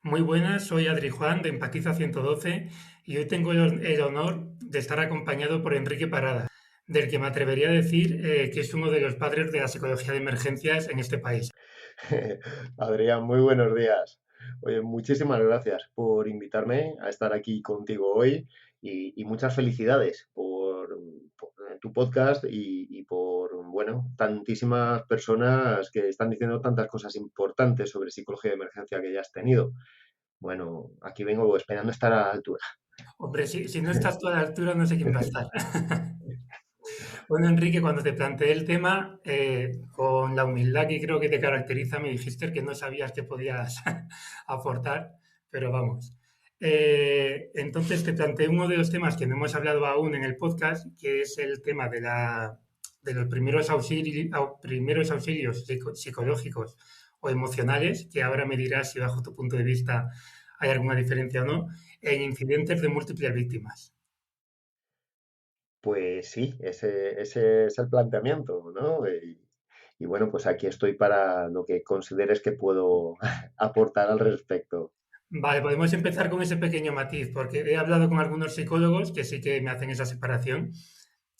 Muy buenas, soy Adri Juan de Empatiza 112 y hoy tengo el honor de estar acompañado por Enrique Parada, del que me atrevería a decir que es uno de los padres de la psicología de emergencias en este país. Adrián, muy buenos días. Oye, muchísimas gracias por invitarme a estar aquí contigo hoy y muchas felicidades por tu podcast y por, bueno, tantísimas personas que están diciendo tantas cosas importantes sobre psicología de emergencia que ya has tenido. Bueno, aquí vengo esperando estar a la altura. Hombre, si no estás tú a la altura, no sé quién va a estar. Bueno, Enrique, cuando te planteé el tema, con la humildad que creo que te caracteriza, me dijiste que no sabías qué podías aportar, pero vamos. Entonces te planteé uno de los temas que no hemos hablado aún en el podcast, que es el tema de los primeros auxilios psicológicos o emocionales, que ahora me dirás si bajo tu punto de vista hay alguna diferencia o no, en incidentes de múltiples víctimas. Pues sí, ese es el planteamiento, ¿no? Y bueno, pues aquí estoy para lo que consideres que puedo aportar al respecto. Vale, podemos empezar con ese pequeño matiz, porque he hablado con algunos psicólogos que sí que me hacen esa separación.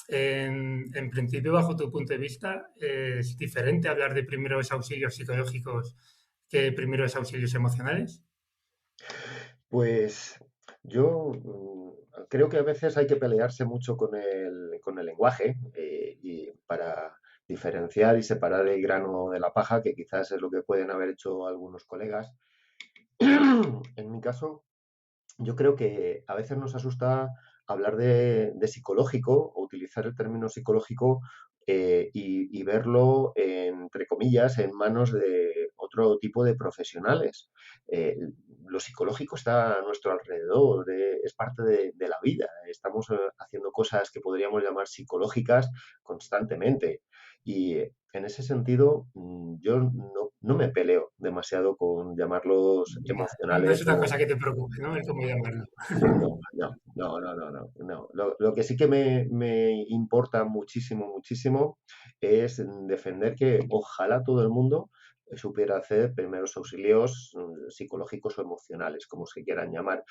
En principio, bajo tu punto de vista, ¿es diferente hablar de primeros auxilios psicológicos que primeros auxilios emocionales? Pues yo creo que a veces hay que pelearse mucho con el lenguaje y para diferenciar y separar el grano de la paja, que quizás es lo que pueden haber hecho algunos colegas. En mi caso, yo creo que a veces nos asusta hablar de psicológico o utilizar el término psicológico y verlo, entre comillas, en manos de otro tipo de profesionales. Eh, lo psicológico está a nuestro alrededor, es parte de la vida. Estamos haciendo cosas que podríamos llamar psicológicas constantemente. Y en ese sentido, yo no me peleo demasiado con llamarlos No es emocionales una o, cosa que te preocupe, ¿no? El cómo llamarlo. no. Lo que sí que me importa muchísimo, muchísimo es defender que ojalá todo el mundo supiera hacer primeros auxilios psicológicos o emocionales, como se quieran llamar,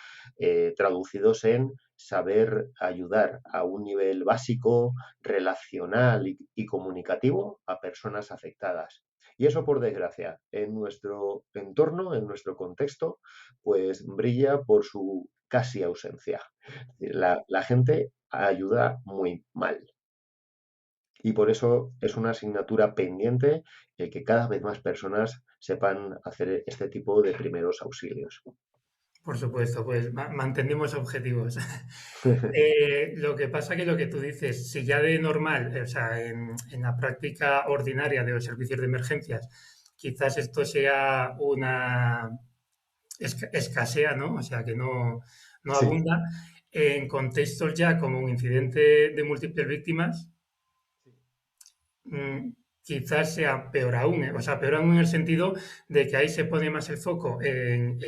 traducidos en saber ayudar a un nivel básico, relacional y comunicativo a personas afectadas. Y eso, por desgracia, en nuestro entorno, en nuestro contexto, pues brilla por su casi ausencia. La gente ayuda muy mal. Y por eso es una asignatura pendiente el que cada vez más personas sepan hacer este tipo de primeros auxilios. Por supuesto, pues mantenemos objetivos. Lo que pasa que lo que tú dices, si ya de normal, o sea, en la práctica ordinaria de los servicios de emergencias, quizás esto sea una escasea, ¿no? O sea, que no Sí, abunda. En contextos ya como un incidente de múltiples víctimas, mm, quizás sea peor aún, ¿eh? O sea, peor aún en el sentido de que ahí se pone más el foco en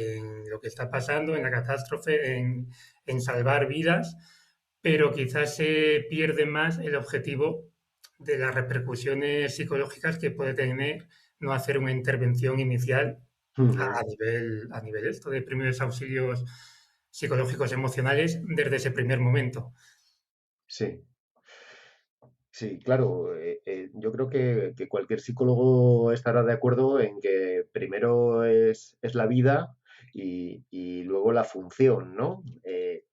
lo que está pasando, en la catástrofe, en salvar vidas, pero quizás se pierde más el objetivo de las repercusiones psicológicas que puede tener no hacer una intervención inicial a nivel esto de primeros auxilios psicológicos emocionales desde ese primer momento. sí. Sí, claro. Yo creo que cualquier psicólogo estará de acuerdo en que primero es la vida y luego la función, ¿no?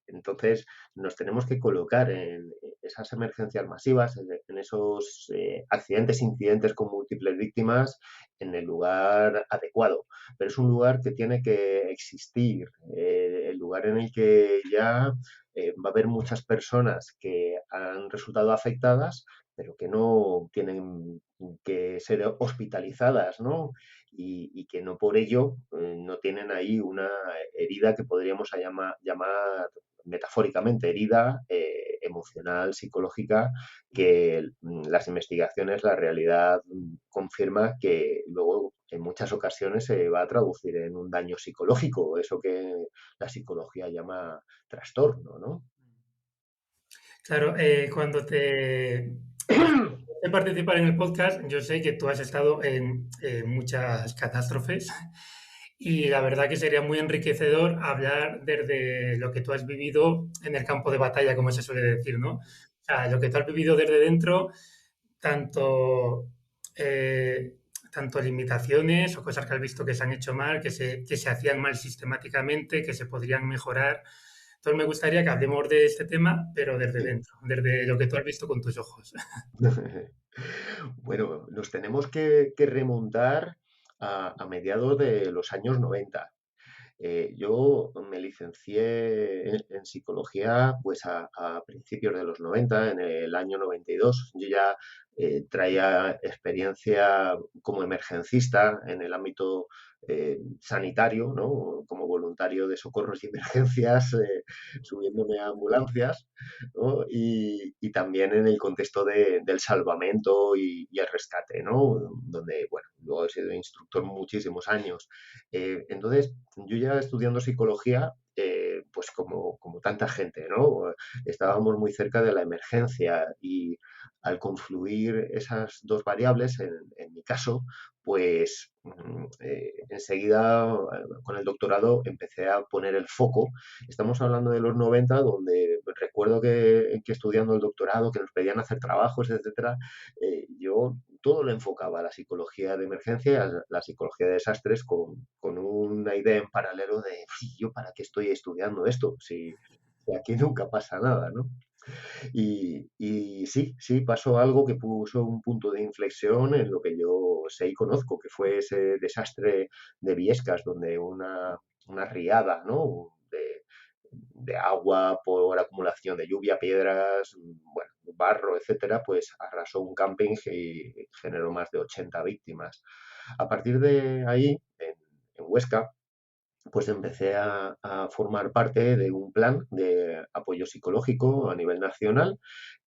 Entonces nos tenemos que colocar en esas emergencias masivas, en esos accidentes, incidentes con múltiples víctimas, en el lugar adecuado. Pero es un lugar que tiene que existir, el lugar en el que ya va a haber muchas personas que han resultado afectadas pero que no tienen que ser hospitalizadas, ¿no? Y que no por ello no tienen ahí una herida que podríamos llamar metafóricamente herida emocional, psicológica, que las investigaciones, la realidad confirma que luego en muchas ocasiones se va a traducir en un daño psicológico, eso que la psicología llama trastorno, ¿no? Claro, cuando de participar en el podcast, yo sé que tú has estado en muchas catástrofes y la verdad que sería muy enriquecedor hablar desde lo que tú has vivido en el campo de batalla, como se suele decir, ¿no? O sea, lo que tú has vivido desde dentro, tanto, eh, tanto limitaciones o cosas que has visto que se han hecho mal, que se hacían mal sistemáticamente, que se podrían mejorar. Entonces me gustaría que hablemos de este tema, pero desde Sí. dentro, desde lo que tú has visto con tus ojos. Bueno, nos tenemos que remontar a mediados de los años 90. Yo me licencié en psicología pues a principios de los 90, en el año 92. Yo ya traía experiencia como emergencista en el ámbito sanitario, ¿no? Como voluntario de socorros y emergencias, subiéndome a ambulancias, ¿no? Y también en el contexto del salvamento y el rescate, ¿no? Donde, bueno, luego he sido instructor muchísimos años. Entonces, yo ya estudiando psicología, pues como tanta gente, ¿no? Estábamos muy cerca de la emergencia y al confluir esas dos variables, en mi caso, pues enseguida con el doctorado empecé a poner el foco. Estamos hablando de los 90, donde recuerdo que estudiando el doctorado, que nos pedían hacer trabajos, etcétera, yo todo lo enfocaba a la psicología de emergencia y a la psicología de desastres con una idea en paralelo de, "Uy, ¿yo para qué estoy estudiando esto? Si aquí nunca pasa nada, ¿no?". Y sí, sí, pasó algo que puso un punto de inflexión en lo que yo sé y conozco, que fue ese desastre de Viescas, donde una riada, ¿no? De agua por acumulación de lluvia, piedras, bueno, barro, etcétera, pues arrasó un camping y generó más de 80 víctimas. A partir de ahí, en Huesca, pues empecé a formar parte de un plan de apoyo psicológico a nivel nacional,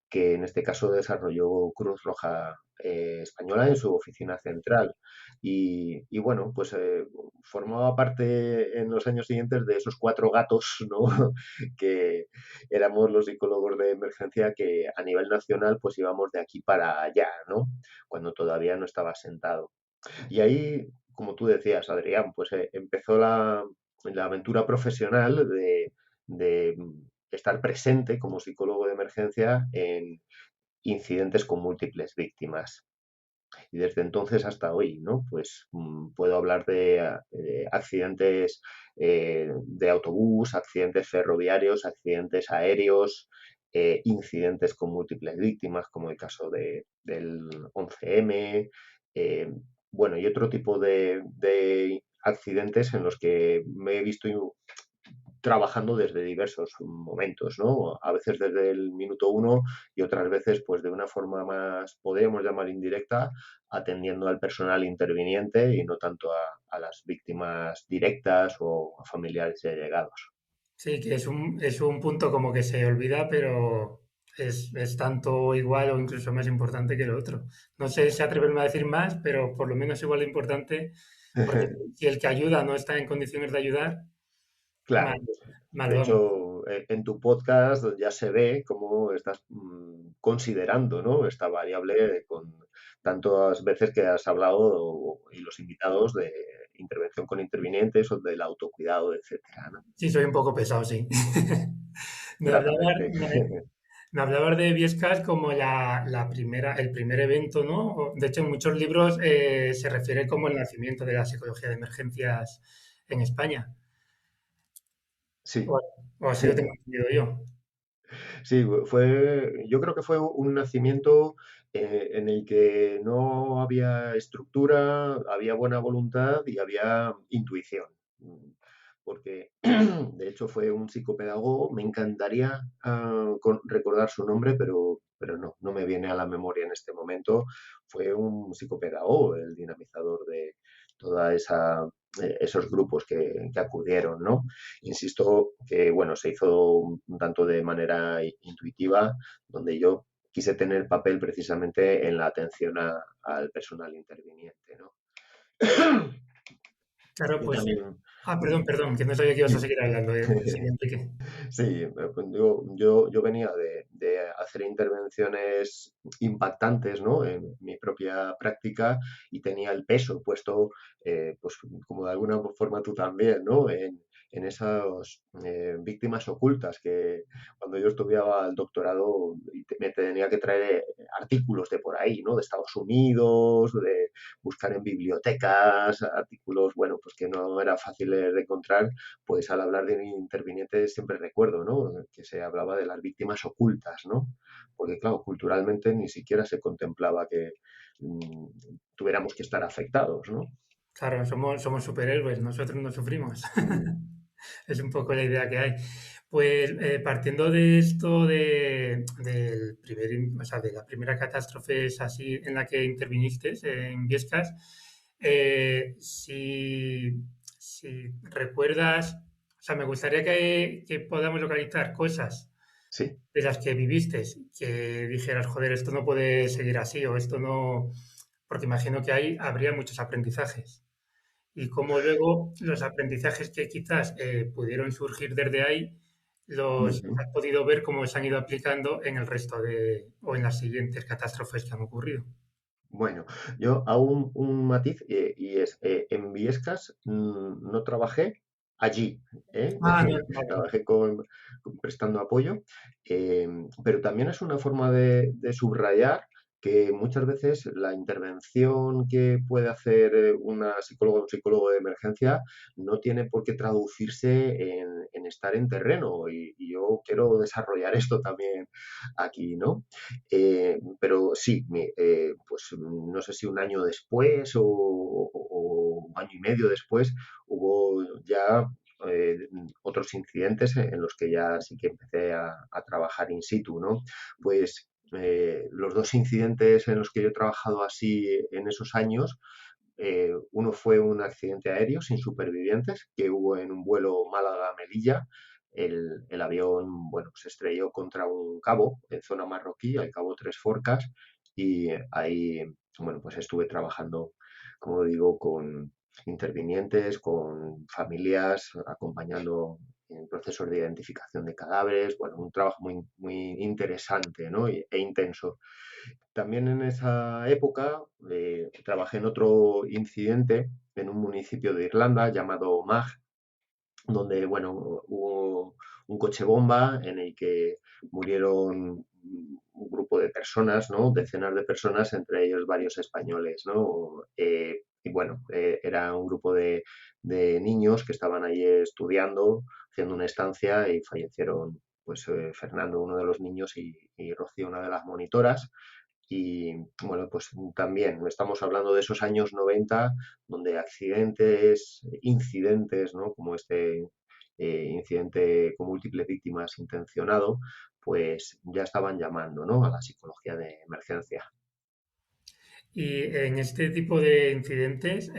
que en este caso desarrolló Cruz Roja Española en su oficina central. Y bueno, pues formaba parte en los años siguientes de esos cuatro gatos, ¿no? Que éramos los psicólogos de emergencia que a nivel nacional pues íbamos de aquí para allá, ¿no? Cuando todavía no estaba sentado. Y ahí, como tú decías, Adrián, pues empezó la aventura profesional de estar presente como psicólogo de emergencia en incidentes con múltiples víctimas. Y desde entonces hasta hoy, ¿no? Pues puedo hablar de accidentes de autobús, accidentes ferroviarios, accidentes aéreos, incidentes con múltiples víctimas, como el caso del 11M, eh, bueno, y otro tipo de accidentes en los que me he visto trabajando desde diversos momentos, ¿no? A veces desde el minuto uno y otras veces, pues de una forma más, podríamos llamar indirecta, atendiendo al personal interviniente y no tanto a las víctimas directas o a familiares y allegados. Sí, que es un punto como que se olvida, pero es tanto igual o incluso más importante que lo otro. No sé si atreverme a decir más, pero por lo menos igual de importante, porque si el que ayuda no está en condiciones de ayudar, mal, Claro. mal De vamos. hecho, en tu podcast ya se ve cómo estás considerando, ¿no? Esta variable con tantas veces que has hablado y los invitados de intervención con intervinientes o del autocuidado, etcétera, ¿no? Sí, soy un poco pesado, sí. Me hablabas, Gratamente. me hablabas de Viescas como la primera, el primer evento, ¿no? De hecho, en muchos libros se refiere como el nacimiento de la psicología de emergencias en España. O, Sí. o así lo tengo entendido yo. Sí, yo creo que fue un nacimiento en el que no había estructura, había buena voluntad y había intuición. Porque, de hecho, fue un psicopedagogo. Me encantaría recordar su nombre, pero no me viene a la memoria en este momento. Fue un psicopedagogo, el dinamizador de toda esos grupos que acudieron, ¿no? Insisto que, bueno, se hizo un tanto de manera intuitiva, donde yo quise tener papel precisamente en la atención al personal interviniente, ¿no? Claro, Yo pues. también, Perdón, perdón, que no sabía que ibas a sí, seguir hablando. Sigue, Enrique. sí, pues yo venía de hacer intervenciones impactantes, ¿no? En mi propia práctica y tenía el peso puesto, pues como de alguna forma tú también, ¿no? En esas víctimas ocultas que cuando yo estudiaba el doctorado me tenía que traer artículos de por ahí, ¿no? De Estados Unidos, de buscar en bibliotecas, artículos, bueno, pues que no era fácil de encontrar, pues al hablar de intervinientes siempre recuerdo, ¿no? Que se hablaba de las víctimas ocultas, ¿no? Porque claro, culturalmente ni siquiera se contemplaba que mm, tuviéramos que estar afectados, ¿no? Claro, somos superhéroes, nosotros no sufrimos. Mm, Es un poco la idea que hay. Pues partiendo de esto del o sea, de la primera catástrofe es así en la que interviniste en Viescas, si recuerdas, o sea, me gustaría que podamos localizar cosas sí. de las que viviste, que dijeras, joder, esto no puede seguir así o esto no, porque imagino que ahí habría muchos aprendizajes y cómo luego los aprendizajes que quizás pudieron surgir desde ahí, los Ujú. has podido ver cómo se han ido aplicando en el resto o en las siguientes catástrofes que han ocurrido. Bueno, yo hago un matiz y es, en Viescas no trabajé allí, ¿eh? Ah, no, vale. Trabajé prestando apoyo, pero también es una forma de subrayar que muchas veces la intervención que puede hacer una psicóloga o un psicólogo de emergencia no tiene por qué traducirse en estar en terreno y yo quiero desarrollar esto también aquí, ¿no? Pero sí, pues no sé si un año después o un año y medio después hubo ya otros incidentes en los que ya sí que empecé a trabajar in situ, ¿no? Pues los dos incidentes en los que yo he trabajado así en esos años, uno fue un accidente aéreo sin supervivientes que hubo en un vuelo Málaga-Melilla. El avión, bueno, se estrelló contra un cabo en zona marroquí, el cabo Tres Forcas, y ahí, bueno, pues estuve trabajando, como digo, con intervinientes, con familias, acompañando en procesos de identificación de cadáveres, bueno, un trabajo muy, muy interesante, ¿no? E intenso. También en esa época trabajé en otro incidente en un municipio de Irlanda llamado Mag, donde bueno, hubo un coche bomba en el que murieron un grupo de personas, ¿no? Decenas de personas, entre ellos varios españoles, ¿no? Y bueno, era un grupo de niños que estaban allí estudiando, haciendo una estancia y fallecieron pues Fernando, uno de los niños, y Rocío, una de las monitoras. Y bueno, pues también estamos hablando de esos años 90 donde accidentes, incidentes, ¿no? Como este incidente con múltiples víctimas intencionado, pues ya estaban llamando, ¿no? A la psicología de emergencia. Y en este tipo de incidentes,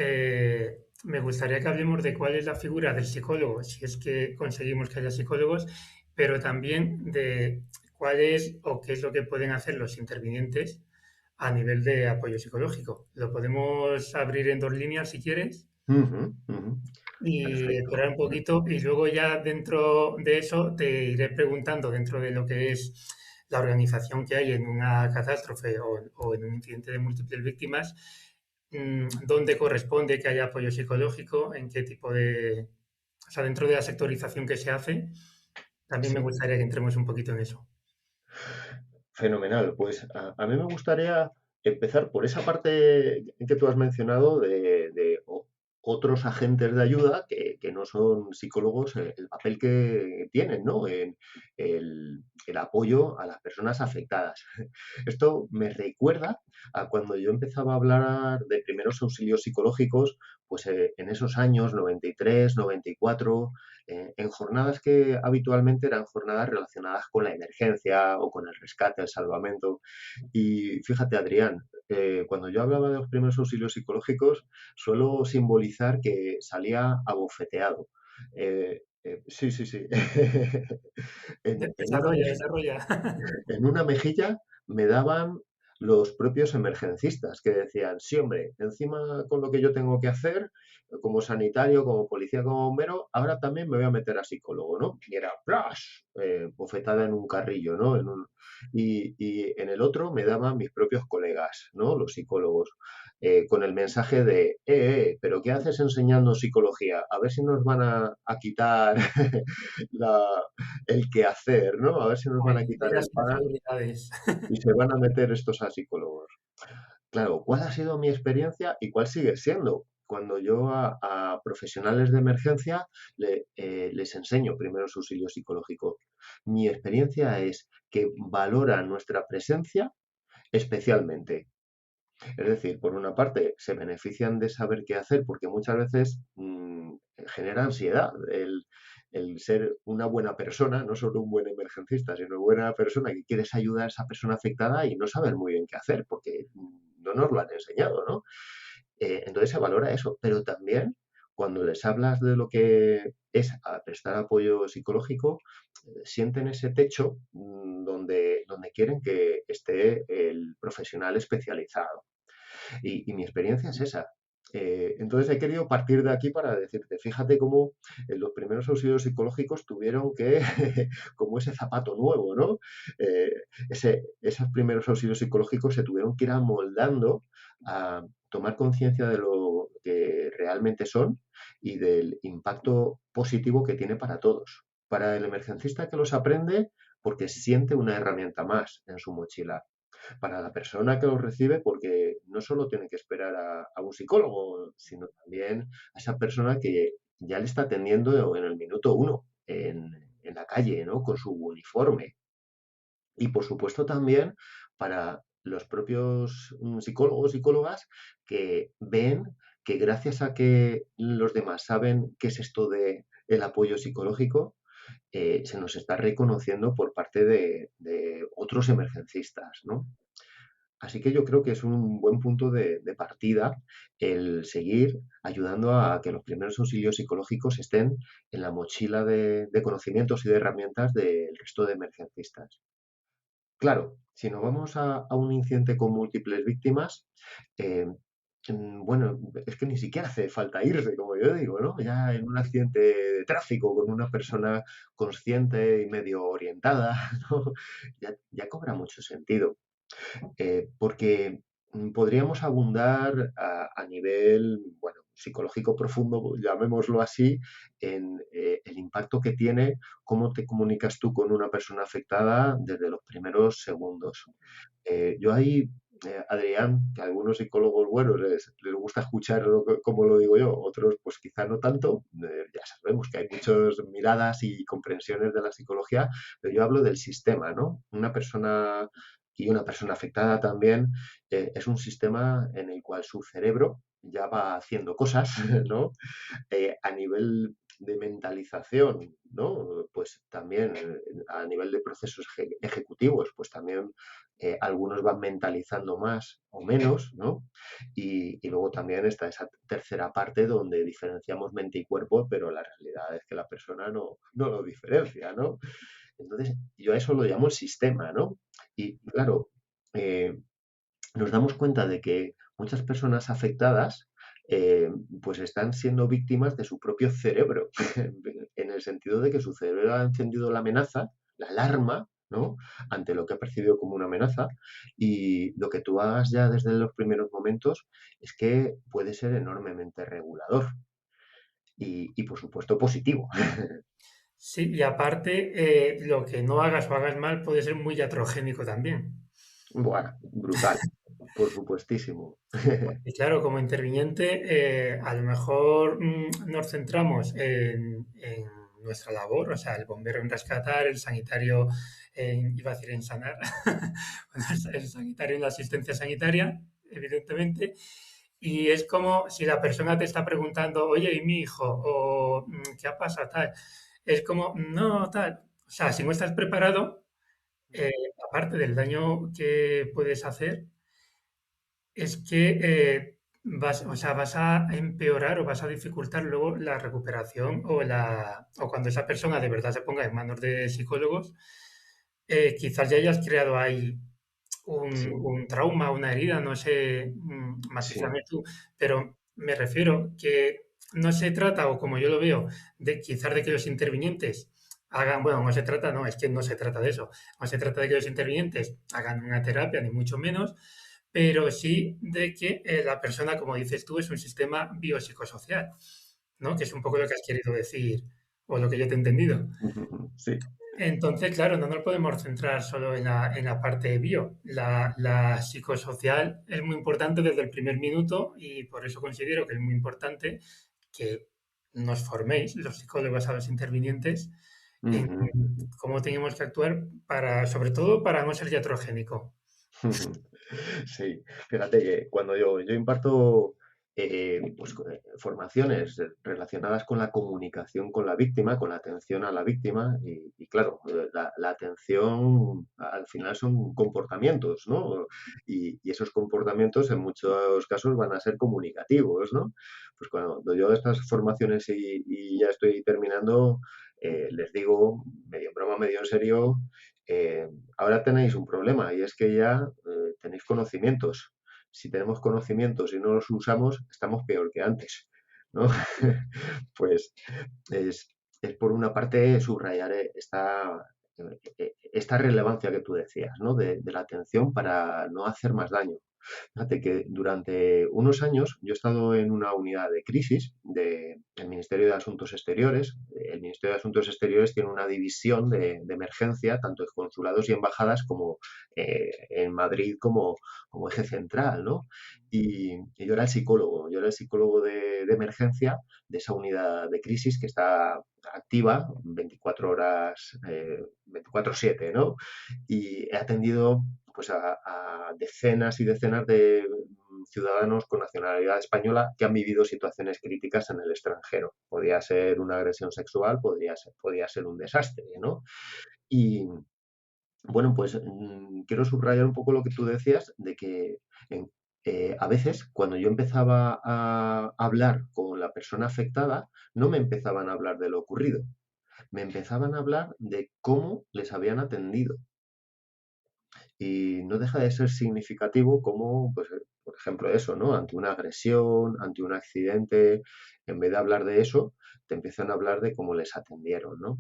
me gustaría que hablemos de cuál es la figura del psicólogo, si es que conseguimos que haya psicólogos, pero también de cuál es o qué es lo que pueden hacer los intervinientes a nivel de apoyo psicológico. Lo podemos abrir en dos líneas si quieres Ujú, ujú. y Perfecto. explorar un poquito y luego ya dentro de eso te iré preguntando dentro de lo que es la organización que hay en una catástrofe o en un incidente de múltiples víctimas, dónde corresponde que haya apoyo psicológico, en qué tipo de, o sea, dentro de la sectorización que se hace, también me Sí. gustaría que entremos un poquito en eso. Fenomenal. Pues a mí me gustaría empezar por esa parte que tú has mencionado de otros agentes de ayuda que no son psicólogos, el papel que tienen, ¿no? En el apoyo a las personas afectadas. Esto me recuerda a cuando yo empezaba a hablar de primeros auxilios psicológicos, pues en esos años 93, 94, en jornadas que habitualmente eran jornadas relacionadas con la emergencia o con el rescate, el salvamento. Y fíjate, Adrián, cuando yo hablaba de los primeros auxilios psicológicos, suelo simbolizar que salía abofeteado. Sí, sí, sí. En una Desarrolla, desarrolla. en una mejilla me daban los propios emergencistas que decían, sí, hombre, encima con lo que yo tengo que hacer, como sanitario, como policía, como bombero, ahora también me voy a meter a psicólogo, ¿no? Y era, ¡plash! Bofetada en un carrillo, ¿no? Y en el otro me daban mis propios colegas, ¿no? Los psicólogos, con el mensaje de, pero ¿qué haces enseñando psicología? A ver si nos van a quitar la, el quehacer, ¿no? A ver si nos van a Ay, quitar de las el pan inseguridades. y se van a meter estos a psicólogos. Claro, ¿cuál ha sido mi experiencia y cuál sigue siendo? Cuando yo a profesionales de emergencia les enseño primeros auxilios psicológicos. Mi experiencia es que valoran nuestra presencia especialmente. Es decir, por una parte, se benefician de saber qué hacer porque muchas veces genera ansiedad el ser una buena persona, no solo un buen emergencista, sino una buena persona que quieres ayudar a esa persona afectada y no sabes muy bien qué hacer porque no nos lo han enseñado, ¿no? Entonces se valora eso, pero también cuando les hablas de lo que es prestar apoyo psicológico, sienten ese techo donde quieren que esté el profesional especializado. Y mi experiencia es esa. Entonces he querido partir de aquí para decirte, fíjate cómo los primeros auxilios psicológicos tuvieron que, como ese zapato nuevo, ¿no? Eh, esos primeros auxilios psicológicos se tuvieron que ir amoldando a tomar conciencia de lo que realmente son y del impacto positivo que tiene para todos. Para el emergencista que los aprende, porque siente una herramienta más en su mochila para la persona que lo recibe, porque no solo tiene que esperar a un psicólogo, sino también a esa persona que ya le está atendiendo en el minuto uno, en la calle, ¿no? Con su uniforme. Y por supuesto también para los propios psicólogos, psicólogas, que ven que gracias a que los demás saben qué es esto de el apoyo psicológico, se nos está reconociendo por parte de otros emergencistas, ¿no? Así que yo creo que es un buen punto de partida el seguir ayudando a que los primeros auxilios psicológicos estén en la mochila de conocimientos y de herramientas del resto de emergencistas. Claro, si nos vamos a un incidente con múltiples víctimas, eh, bueno, es que ni siquiera hace falta irse, como yo digo, ¿no? Ya en un accidente de tráfico con una persona consciente y medio orientada, ¿no? Ya cobra mucho sentido porque podríamos abundar a nivel, bueno, psicológico profundo, llamémoslo así, en el impacto que tiene cómo te comunicas tú con una persona afectada desde los primeros segundos. Yo ahí, Adrián, que a algunos psicólogos buenos les gusta escuchar como lo digo yo, otros pues quizá no tanto, ya sabemos que hay muchas miradas y comprensiones de la psicología, pero yo hablo del sistema, ¿no? Una persona y una persona afectada también es un sistema en el cual su cerebro ya va haciendo cosas, ¿no? A nivel de mentalización, ¿no? Pues también a nivel de procesos ejecutivos, pues también algunos van mentalizando más o menos, ¿no? Y luego también está esa tercera parte donde diferenciamos mente y cuerpo, pero la realidad es que la persona no lo diferencia, ¿no? Entonces, yo a eso lo llamo el sistema, ¿no? Y claro, eh, nos damos cuenta de que muchas personas afectadas pues están siendo víctimas de su propio cerebro, en el sentido de que su cerebro ha encendido la amenaza, la alarma, ¿no? Ante lo que ha percibido como una amenaza y lo que tú hagas ya desde los primeros momentos es que puede ser enormemente regulador y por supuesto positivo. Sí, y aparte, lo que no hagas o hagas mal puede ser muy iatrogénico también. Bueno, brutal, por supuestísimo. Y claro, como interviniente, a lo mejor nos centramos en nuestra labor, o sea, el bombero en rescatar, el sanitario iba a decir en sanar, bueno, el sanitario en la asistencia sanitaria, evidentemente, y es como si la persona te está preguntando, oye, ¿y mi hijo? O ¿qué ha pasado? Tal. Es como, no, tal. O sea, si no estás preparado, eh, aparte del daño que puedes hacer, es que o sea, vas a empeorar o vas a dificultar luego la recuperación o cuando esa persona de verdad se ponga en manos de psicólogos, quizás ya hayas creado ahí sí, un trauma, una herida, no sé, sí. matízame tú, pero me refiero que no se trata, o como yo lo veo, de quizás de que los intervinientes hagan, bueno, no se trata, no, es que no se trata de eso, no se trata de que los intervinientes hagan una terapia, ni mucho menos, pero sí de que la persona, como dices tú, es un sistema biopsicosocial, ¿no? Que es un poco lo que has querido decir, o lo que yo te he entendido. Sí. Entonces, claro, no nos podemos centrar solo en la parte bio. La psicosocial es muy importante desde el primer minuto y por eso considero que es muy importante que nos forméis, los psicólogos a los intervinientes, en Ujú. cómo tenemos que actuar para, sobre todo, para no ser iatrogénico. Sí, fíjate que cuando yo imparto pues, formaciones relacionadas con la comunicación con la víctima, con la atención a la víctima, y claro, la atención al final son comportamientos, ¿no? Y esos comportamientos en muchos casos van a ser comunicativos, ¿no? Pues cuando yo estas formaciones y ya estoy terminando, les digo, medio en broma, medio en serio, eh, ahora tenéis un problema y es que ya tenéis conocimientos. Si tenemos conocimientos y no los usamos, estamos peor que antes, ¿no? Pues es, es por una parte subrayar esta relevancia que tú decías, ¿no? De la atención para no hacer más daño. Fíjate que durante unos años yo he estado en una unidad de crisis del Ministerio de Asuntos Exteriores. El Ministerio de Asuntos Exteriores tiene una división de emergencia, tanto en consulados y embajadas como en Madrid como eje central, ¿no? Y yo era el psicólogo de emergencia de esa unidad de crisis que está activa 24 horas, 24/7, ¿no? Y he atendido pues a decenas y decenas de ciudadanos con nacionalidad española que han vivido situaciones críticas en el extranjero. Podía ser una agresión sexual, podía ser un desastre, ¿no? Y bueno, pues quiero subrayar un poco lo que tú decías de que en- a veces cuando yo empezaba a hablar con la persona afectada, no me empezaban a hablar de lo ocurrido, me empezaban a hablar de cómo les habían atendido. Y no deja de ser significativo como, pues, por ejemplo, eso, ¿no? Ante una agresión, ante un accidente, en vez de hablar de eso, te empiezan a hablar de cómo les atendieron, ¿no?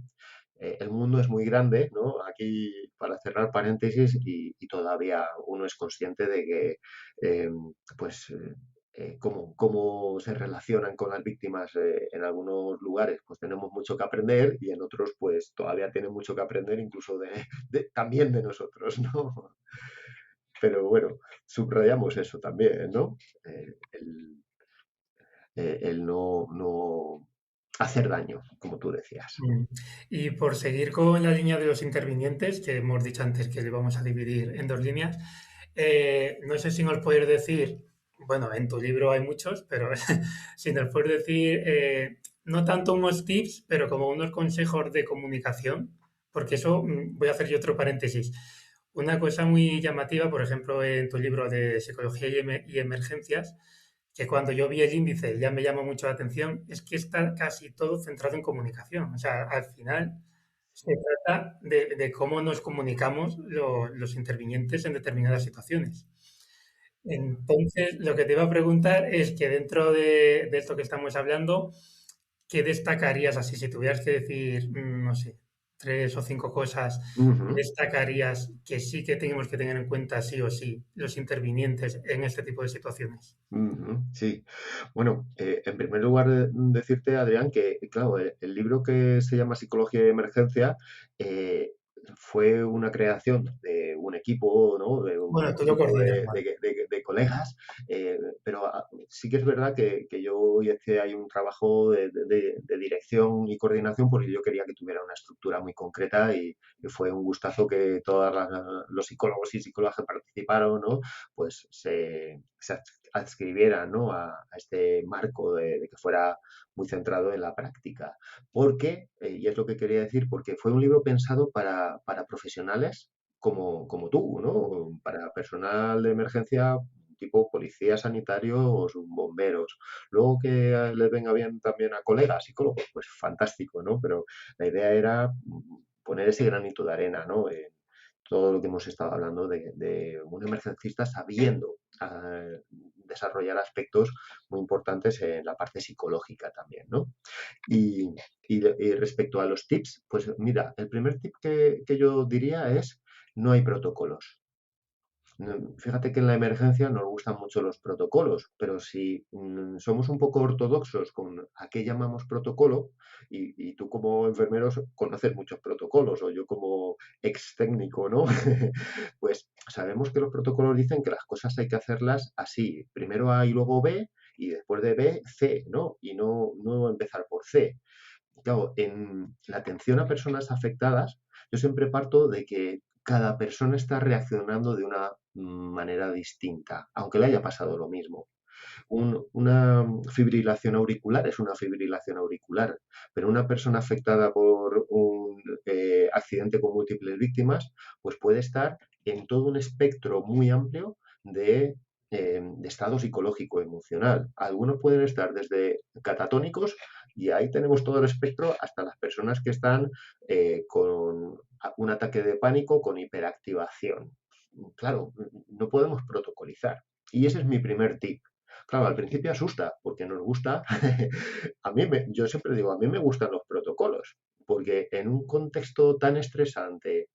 El mundo es muy grande, ¿no? Aquí, para cerrar paréntesis, y todavía uno es consciente de que, eh, pues, cómo se relacionan con las víctimas en algunos lugares, pues tenemos mucho que aprender y en otros, pues todavía tienen mucho que aprender incluso también de nosotros, ¿no? Pero bueno, subrayamos eso también, ¿no? El no hacer daño, como tú decías. Mm. Y por seguir con la línea de los intervinientes, que hemos dicho antes que le vamos a dividir en dos líneas, no sé si nos puedes decir, bueno, en tu libro hay muchos, pero si nos puedes decir, no tanto unos tips, pero como unos consejos de comunicación, porque eso, voy a hacer yo otro paréntesis. Una cosa muy llamativa, por ejemplo, en tu libro de Psicología y Emergencias, que cuando yo vi el índice ya me llamó mucho la atención, es que está casi todo centrado en comunicación. O sea, al final se trata de cómo nos comunicamos los intervinientes en determinadas situaciones. Entonces, lo que te iba a preguntar es que dentro de esto que estamos hablando, ¿qué destacarías así? Si tuvieras que decir, no sé, tres o cinco cosas, ¿qué Ujú, destacarías que sí que tenemos que tener en cuenta sí o sí los intervinientes en este tipo de situaciones? ujú, sí. Bueno, en primer lugar, decirte, Adrián, que, claro, el libro que se llama Psicología de Emergencia eh, fue una creación de un equipo, ¿no? De un Bueno, tú lo grupo coordinas, de, vale. de- de- de colegas, pero sí que es verdad que yo hice ahí un trabajo de dirección y coordinación porque yo quería que tuviera una estructura muy concreta y fue un gustazo que todos los psicólogos y psicólogas que participaron, ¿no? Pues se adscribieran, ¿no? a este marco de que fuera muy centrado en la práctica. Porque, y es lo que quería decir, porque fue un libro pensado para profesionales como tú, ¿no? Para personal de emergencia tipo policías sanitarios, bomberos. Luego que les venga bien también a colegas psicólogos, pues fantástico, ¿no? Pero la idea era poner ese granito de arena, ¿no? todo lo que hemos estado hablando de un emergencista sabiendo desarrollar aspectos muy importantes en la parte psicológica también, ¿no? Y, y respecto a los tips, pues mira, el primer tip que yo diría es no hay protocolos. Fíjate que en la emergencia nos gustan mucho los protocolos, pero si somos un poco ortodoxos con a qué llamamos protocolo, y tú como enfermero conoces muchos protocolos, o yo como ex técnico, ¿no? Pues sabemos que los protocolos dicen que las cosas hay que hacerlas así, primero A y luego B, y después de B, C, ¿no? Y no empezar por C. Claro, en la atención a personas afectadas, yo siempre parto de que cada persona está reaccionando de una manera distinta, aunque le haya pasado lo mismo. Una fibrilación auricular es una fibrilación auricular, pero una persona afectada por un accidente con múltiples víctimas, pues puede estar en todo un espectro muy amplio de estado psicológico emocional. Algunos pueden estar desde catatónicos y ahí tenemos todo el espectro hasta las personas que están con un ataque de pánico con hiperactivación. Claro, no podemos protocolizar. Y ese es mi primer tip. Claro, al principio asusta, porque nos gusta, yo siempre digo, a mí me gustan los protocolos, porque en un contexto tan estresante,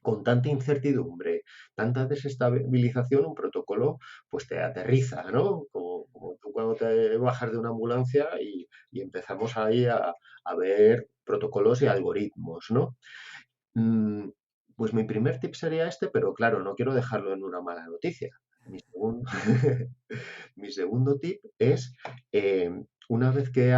con tanta incertidumbre, tanta desestabilización, un protocolo pues te aterriza, ¿no? Como tú cuando te bajas de una ambulancia y empezamos ahí a ver protocolos y algoritmos, ¿no? Mm, pues mi primer tip sería este, pero claro, no quiero dejarlo en una mala noticia. Mi segundo, mi segundo tip es, eh, una vez que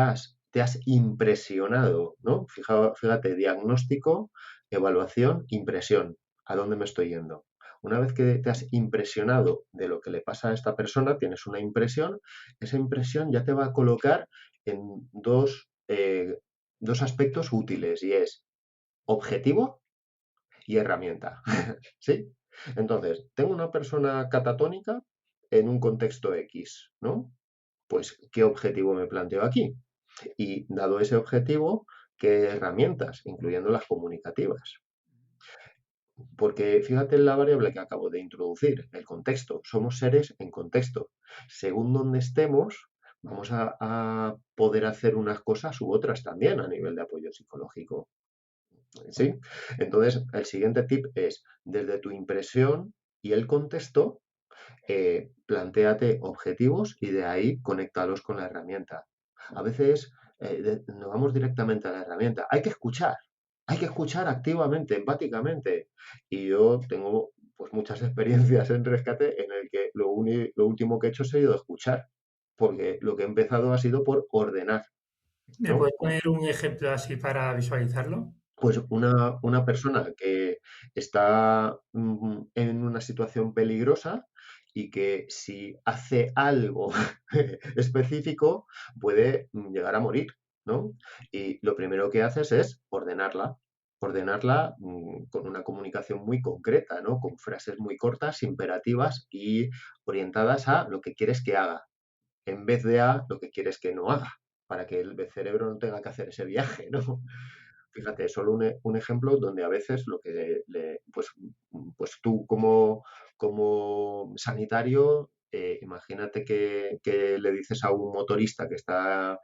te has impresionado, ¿no? Fíjate, diagnóstico, evaluación, impresión. ¿A dónde me estoy yendo? Una vez que te has impresionado de lo que le pasa a esta persona, tienes una impresión, esa impresión ya te va a colocar en dos aspectos útiles y es objetivo y herramienta. ¿Sí? Entonces, tengo una persona catatónica en un contexto X, ¿no? Pues, ¿qué objetivo me planteo aquí? Y dado ese objetivo, ¿qué herramientas, incluyendo las comunicativas? Porque fíjate en la variable que acabo de introducir, el contexto. Somos seres en contexto. Según donde estemos, vamos a poder hacer unas cosas u otras también a nivel de apoyo psicológico. ¿Sí? Entonces, el siguiente tip es, desde tu impresión y el contexto, plantéate objetivos y de ahí conéctalos con la herramienta. A veces nos vamos directamente a la herramienta. Hay que escuchar activamente, empáticamente. Y yo tengo pues muchas experiencias en rescate en el que lo último que he hecho ha sido escuchar, porque lo que he empezado ha sido por ordenar, ¿Me ¿no? puedes poner un ejemplo así para visualizarlo? Pues una persona que está en una situación peligrosa y que si hace algo específico puede llegar a morir, ¿no? Y lo primero que haces es ordenarla con una comunicación muy concreta, ¿no? Con frases muy cortas, imperativas y orientadas a lo que quieres que haga, en vez de a lo que quieres que no haga, para que el cerebro no tenga que hacer ese viaje, ¿no? Fíjate, solo un ejemplo donde a veces lo que pues tú como sanitario, imagínate que le dices a un motorista que está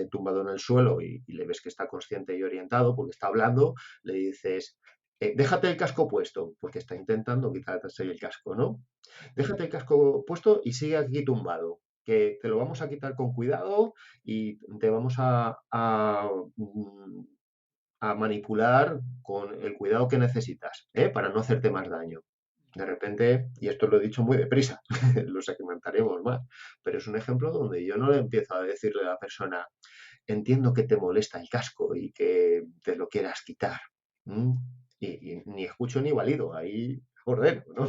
tumbado en el suelo y le ves que está consciente y orientado porque está hablando, le dices, déjate el casco puesto, porque está intentando quitarse el casco, ¿no? Déjate el casco puesto y sigue aquí tumbado, que te lo vamos a quitar con cuidado y te vamos a manipular con el cuidado que necesitas, para no hacerte más daño. De repente, y esto lo he dicho muy deprisa, lo segmentaremos más, pero es un ejemplo donde yo no le empiezo a decirle a la persona, entiendo que te molesta el casco y que te lo quieras quitar. ¿M? Y ni escucho ni valido, ahí ordeno, ¿no?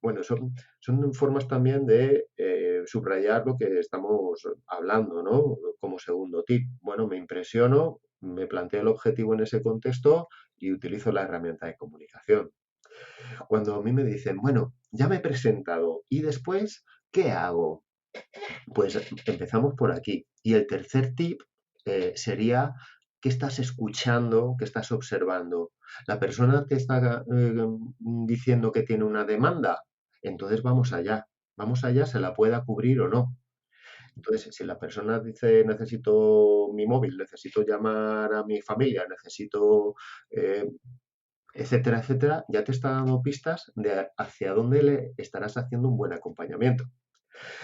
Bueno, son formas también de subrayar lo que estamos hablando, ¿no? Como segundo tip. Bueno, me impresiono, me planteo el objetivo en ese contexto y utilizo la herramienta de comunicación. Cuando a mí me dicen, bueno, ya me he presentado y después, ¿qué hago? Pues empezamos por aquí. Y el tercer tip sería ¿qué estás escuchando? ¿Qué estás observando? La persona te está diciendo que tiene una demanda, entonces vamos allá, se la pueda cubrir o no. Entonces, si la persona dice necesito mi móvil, necesito llamar a mi familia, necesito, eh, etcétera, etcétera, ya te está dando pistas de hacia dónde le estarás haciendo un buen acompañamiento.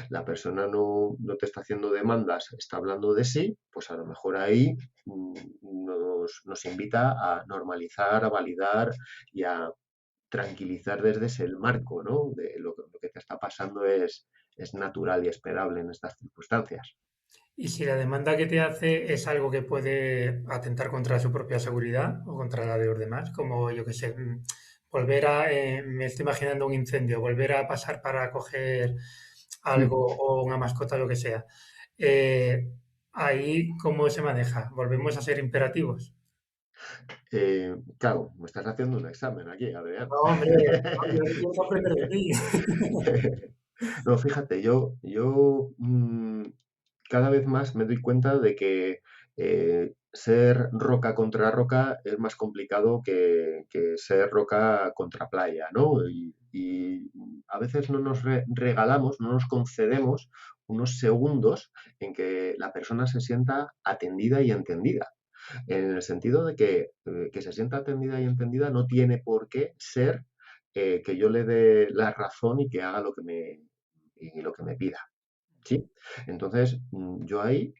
La persona no te está haciendo demandas, está hablando de sí, pues a lo mejor ahí nos invita a normalizar, a validar y a tranquilizar desde ese marco, ¿no? De lo que te está pasando es natural y esperable en estas circunstancias. Y si la demanda que te hace es algo que puede atentar contra su propia seguridad o contra la de los demás, como yo que sé, volver a, me estoy imaginando un incendio, volver a pasar para coger algo o una mascota, lo que sea. Eh, ahí, ¿cómo se maneja? ¿Volvemos a ser imperativos? Claro, me estás haciendo un examen aquí, Adrián. No, hombre, no, yo quiero aprender de ti. No, fíjate, yo cada vez más me doy cuenta de que ser roca contra roca es más complicado que ser roca contra playa, ¿no? Y a veces no nos regalamos, no nos concedemos unos segundos en que la persona se sienta atendida y entendida. En el sentido de que se sienta atendida y entendida no tiene por qué ser que yo le dé la razón y que haga lo que me pida. ¿Sí? Entonces, yo ahí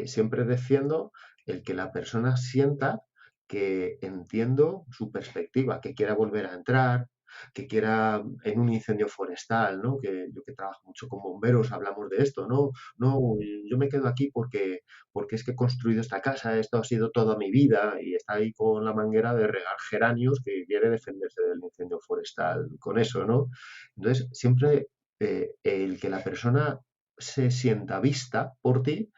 siempre defiendo el que la persona sienta que entiendo su perspectiva, que quiera volver a entrar, que quiera en un incendio forestal, ¿no? Que yo que trabajo mucho con bomberos hablamos de esto, ¿no? No, yo me quedo aquí porque es que he construido esta casa, esto ha sido toda mi vida y está ahí con la manguera de regar geranios que quiere defenderse del incendio forestal con eso, ¿no? Entonces, siempre el que la persona se sienta vista por ti,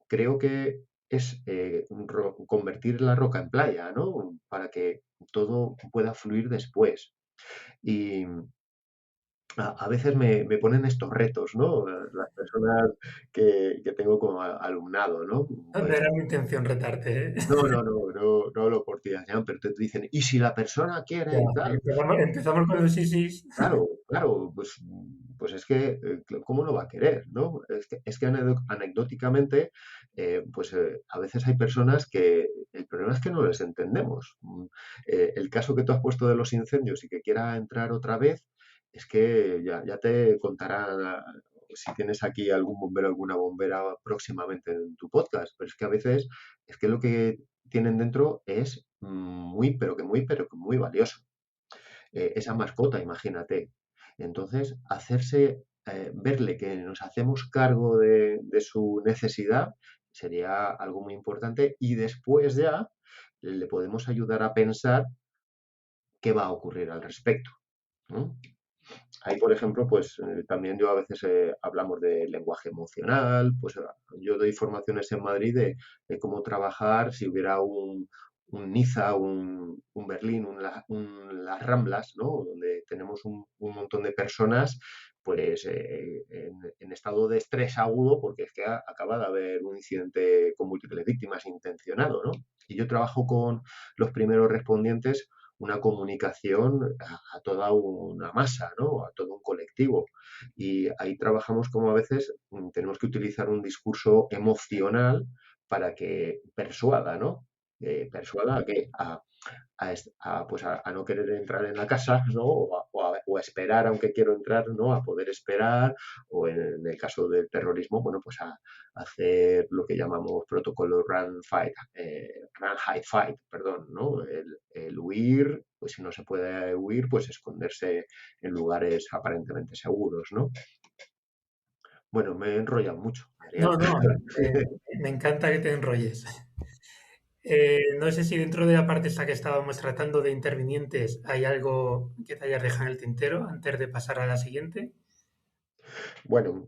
creo que es convertir la roca en playa, ¿no? Para que todo pueda fluir después. Y a veces me ponen estos retos, ¿no? Las personas que tengo como alumnado, ¿no? No, no Pues era mi intención retarte, ¿eh? no hablo por ti, Adrián, pero te dicen, ¿y si la persona Ya, quiere y tal? empezamos con los sí, sí. Claro, pues es que, ¿cómo no va a querer, no? Es que anecdóticamente, a veces hay personas que el problema es que no les entendemos. El caso que tú has puesto de los incendios y que quiera entrar otra vez, es que ya te contarán si tienes aquí algún bombero, alguna bombera próximamente en tu podcast, pero es que a veces es que lo que tienen dentro es pero que muy valioso esa mascota, imagínate. Entonces, verle que nos hacemos cargo de su necesidad sería algo muy importante y después ya le podemos ayudar a pensar qué va a ocurrir al respecto, ¿no? Ahí, por ejemplo, también yo a veces hablamos de lenguaje emocional, yo doy formaciones en Madrid de cómo trabajar si hubiera un Niza, un Berlín, las Ramblas, ¿no? Donde tenemos un montón de personas en estado de estrés agudo porque es que acaba de haber un incidente con múltiples víctimas intencionado, ¿no? Y yo trabajo con los primeros respondientes una comunicación a toda una masa, ¿no? A todo un colectivo. Y ahí trabajamos como a veces tenemos que utilizar un discurso emocional para que persuada, ¿no? Persuada a no querer entrar en la casa, ¿no? O a esperar, aunque quiero entrar, ¿no? A poder esperar, o en el caso del terrorismo, bueno, pues a hacer lo que llamamos protocolo run, hide, fight, perdón, ¿no? El huir, pues si no se puede huir, pues esconderse en lugares aparentemente seguros, ¿no? Bueno, me he enrollado mucho, Adrián. No, no, me encanta que te enrolles. No sé si dentro de la parte esta que estábamos tratando de intervinientes hay algo que te hayas dejado en el tintero antes de pasar a la siguiente. Bueno,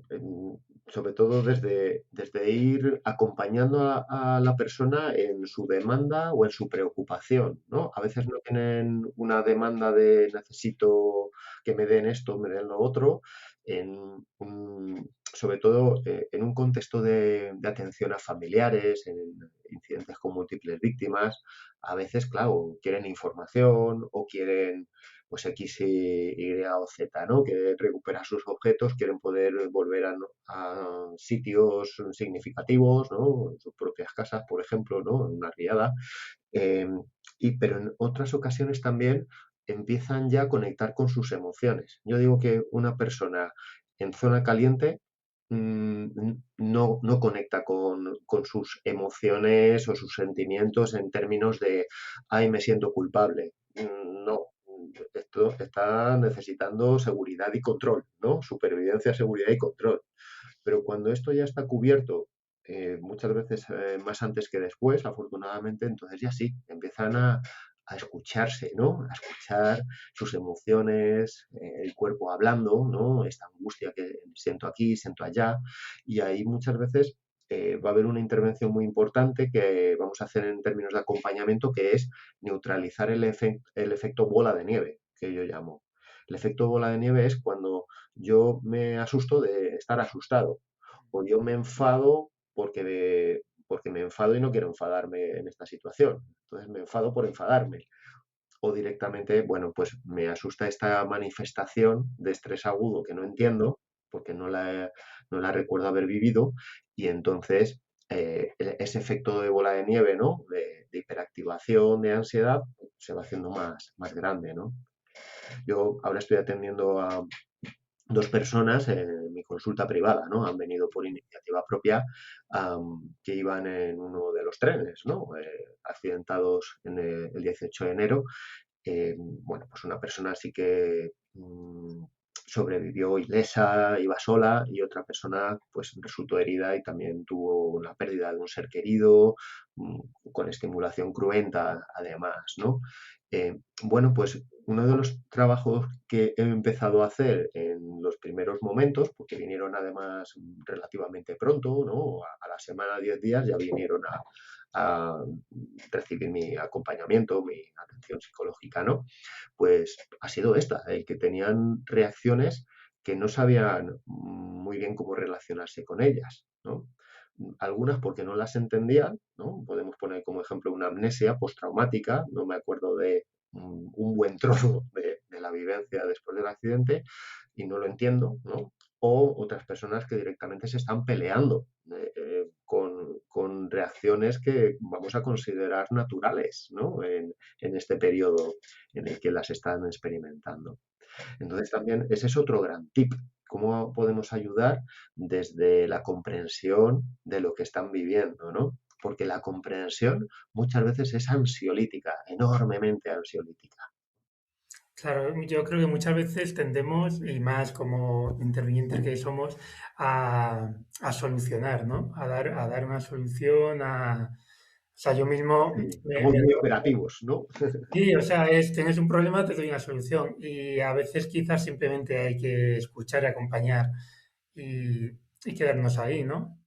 sobre todo desde ir acompañando a la persona en su demanda o en su preocupación, ¿no? A veces no tienen una demanda de necesito que me den esto, me den lo otro, en un- sobre todo en un contexto de atención a familiares, en incidentes con múltiples víctimas, a veces, claro, quieren información o quieren pues X, Y o Z, ¿no? Quieren recuperar sus objetos, quieren poder volver a sitios significativos, ¿no? En sus propias casas, por ejemplo, ¿no? En una riada. Eh, pero en otras ocasiones también empiezan ya a conectar con sus emociones. Yo digo que una persona en zona caliente no conecta con sus emociones o sus sentimientos en términos de, ay, me siento culpable. No, esto está necesitando seguridad y control, ¿no? Supervivencia, seguridad y control. Pero cuando esto ya está cubierto, muchas veces más antes que después, afortunadamente, entonces ya sí, empiezan a escucharse, ¿no? A escuchar sus emociones, el cuerpo hablando, ¿no? Esta angustia que siento aquí, siento allá, y ahí muchas veces va a haber una intervención muy importante que vamos a hacer en términos de acompañamiento, que es neutralizar el efecto bola de nieve, que yo llamo. El efecto bola de nieve es cuando yo me asusto de estar asustado o yo me enfado porque me enfado y no quiero enfadarme en esta situación. Entonces me enfado por enfadarme. O directamente, bueno, pues me asusta esta manifestación de estrés agudo que no entiendo porque no la recuerdo haber vivido y entonces ese efecto de bola de nieve, ¿no? De hiperactivación, de ansiedad, se va haciendo más grande, ¿no? Yo ahora estoy atendiendo a dos personas en mi consulta privada, ¿no? Han venido por iniciativa propia que iban en uno de los trenes, ¿no? Accidentados en el 18 de enero. Bueno, pues una persona sí que sobrevivió ilesa, iba sola, y otra persona pues resultó herida y también tuvo la pérdida de un ser querido, con estimulación cruenta además, ¿no? Bueno, pues uno de los trabajos que he empezado a hacer en los primeros momentos, porque vinieron además relativamente pronto, ¿no? A la semana, 10 días, ya vinieron a recibir mi acompañamiento, mi atención psicológica, ¿no? Pues ha sido esta, el que tenían reacciones que no sabían muy bien cómo relacionarse con ellas, ¿no? Algunas porque no las entendían, ¿no? Podemos poner como ejemplo una amnesia postraumática, no me acuerdo de un buen trozo de la vivencia después del accidente y no lo entiendo, ¿no? O otras personas que directamente se están peleando con reacciones que vamos a considerar naturales, ¿no? En este periodo en el que las están experimentando. Entonces también ese es otro gran tip. ¿Cómo podemos ayudar desde la comprensión de lo que están viviendo, ¿no? Porque la comprensión muchas veces es ansiolítica, enormemente ansiolítica. Claro, yo creo que muchas veces tendemos, y más como intervinientes que somos, a solucionar, ¿no? A dar una solución, o sea, yo mismo Sí, somos muy operativos, ¿no? sí, o sea, es, tienes un problema, te doy una solución. Y a veces quizás simplemente hay que escuchar y acompañar y, y quedarnos ahí, ¿no?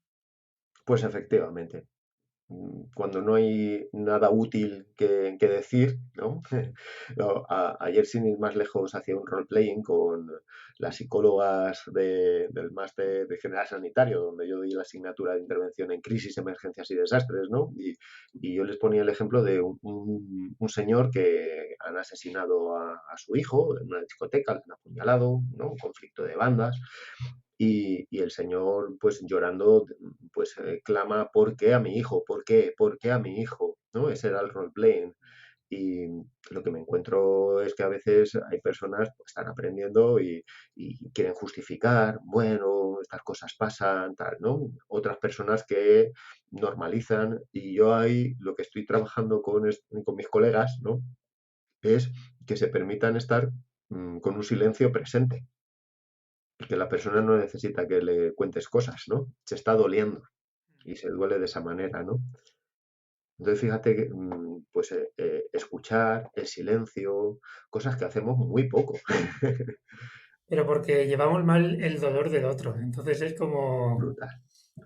Pues efectivamente. Cuando no hay nada útil que decir, ¿no? Ayer, sin ir más lejos, hacía un role-playing con las psicólogas del máster de general sanitario, donde yo doy la asignatura de intervención en crisis, emergencias y desastres, ¿no? Y yo les ponía el ejemplo de un señor que han asesinado a su hijo en una discoteca, le han apuñalado, ¿no? Un conflicto de bandas. Y el señor, pues llorando, pues clama, ¿por qué a mi hijo? ¿Por qué? ¿Por qué a mi hijo? ¿No? Ese era el role-playing. Y lo que me encuentro es que a veces hay personas que están aprendiendo y quieren justificar, bueno, estas cosas pasan, tal, ¿no? Otras personas que normalizan y yo ahí lo que estoy trabajando con mis colegas, ¿no? Es que se permitan estar con un silencio presente, porque la persona no necesita que le cuentes cosas, ¿no? Se está doliendo y se duele de esa manera, ¿no? Entonces, fíjate que, pues, escuchar, el silencio, cosas que hacemos muy poco. Pero porque llevamos mal el dolor del otro. Entonces Brutal,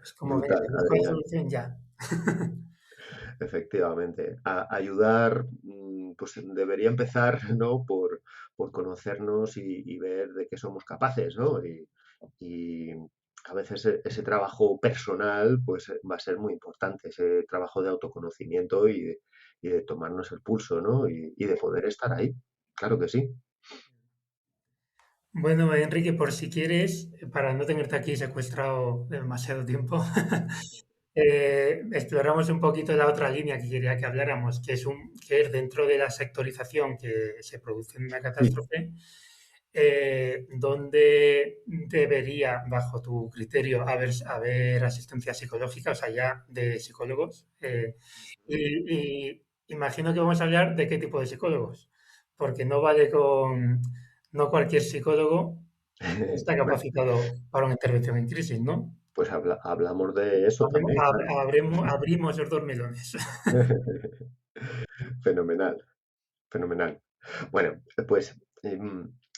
es como venga, brutal, te busco la Adrián. solución ya. Efectivamente. Ayudar, pues debería empezar, ¿no? Por conocernos y ver de qué somos capaces, ¿no? Y a veces ese trabajo personal pues va a ser muy importante, ese trabajo de autoconocimiento y de tomarnos el pulso, ¿no? Y de poder estar ahí. Claro que sí. Bueno, Enrique, por si quieres, para no tenerte aquí secuestrado demasiado tiempo, exploramos un poquito la otra línea que quería que habláramos, que es dentro de la sectorización que se produce en una Sí. catástrofe, ¿dónde debería, bajo tu criterio, haber asistencia psicológica, o sea, ya de psicólogos? Y imagino que vamos a hablar de qué tipo de psicólogos, porque no vale con, no cualquier psicólogo está Bueno, capacitado para una intervención en crisis, ¿no? pues hablamos de eso también, claro. Abrimos los dos melones. Fenomenal, fenomenal. Bueno, pues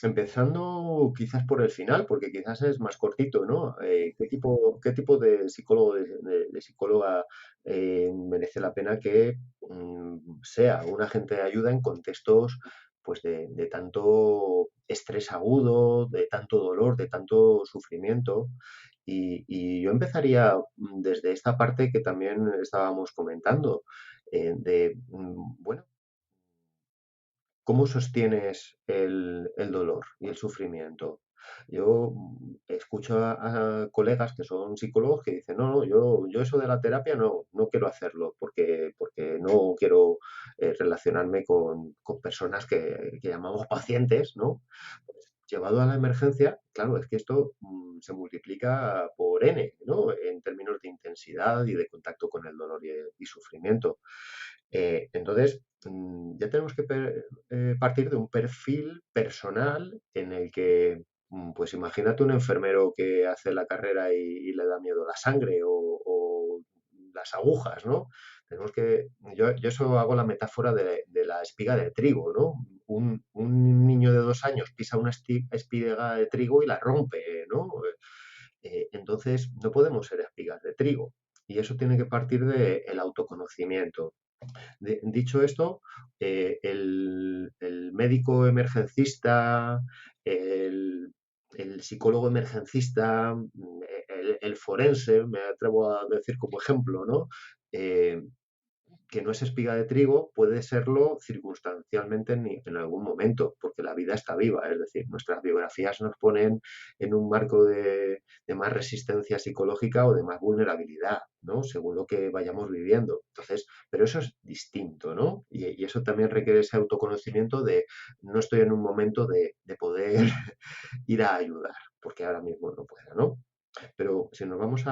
empezando quizás por el final, porque quizás es más cortito, ¿no? Qué tipo de psicólogo, de psicóloga merece la pena que sea un agente de ayuda en contextos pues de tanto estrés agudo, de tanto dolor, de tanto sufrimiento? Y yo empezaría desde esta parte que también estábamos comentando, bueno, ¿cómo sostienes el dolor y el sufrimiento? Yo escucho a colegas que son psicólogos que dicen, no, no, yo eso de la terapia no quiero hacerlo porque no quiero relacionarme con personas que llamamos pacientes, ¿no? Pues, llevado a la emergencia, claro, es que esto se multiplica por N, ¿no? En términos de intensidad y de contacto con el dolor y sufrimiento. Entonces, ya tenemos que partir de un perfil personal en el que, pues imagínate un enfermero que hace la carrera y le da miedo la sangre o las agujas, ¿no? Yo eso hago la metáfora de la espiga de trigo, ¿no? Un niño de 2 años pisa una espiga de trigo y la rompe, ¿no? Entonces, no podemos ser espigas de trigo. Y eso tiene que partir del autoconocimiento. Dicho esto, el médico emergencista, el, el psicólogo emergencista, el forense, me atrevo a decir como ejemplo, ¿no? Eh, que no es espiga de trigo, puede serlo circunstancialmente en algún momento, porque la vida está viva, es decir, nuestras biografías nos ponen en un marco de más resistencia psicológica o de más vulnerabilidad, ¿no? Según lo que vayamos viviendo. Entonces, pero eso es distinto, ¿no? Y eso también requiere ese autoconocimiento de no estoy en un momento de poder ir a ayudar, porque ahora mismo no puedo, ¿no? Pero si nos vamos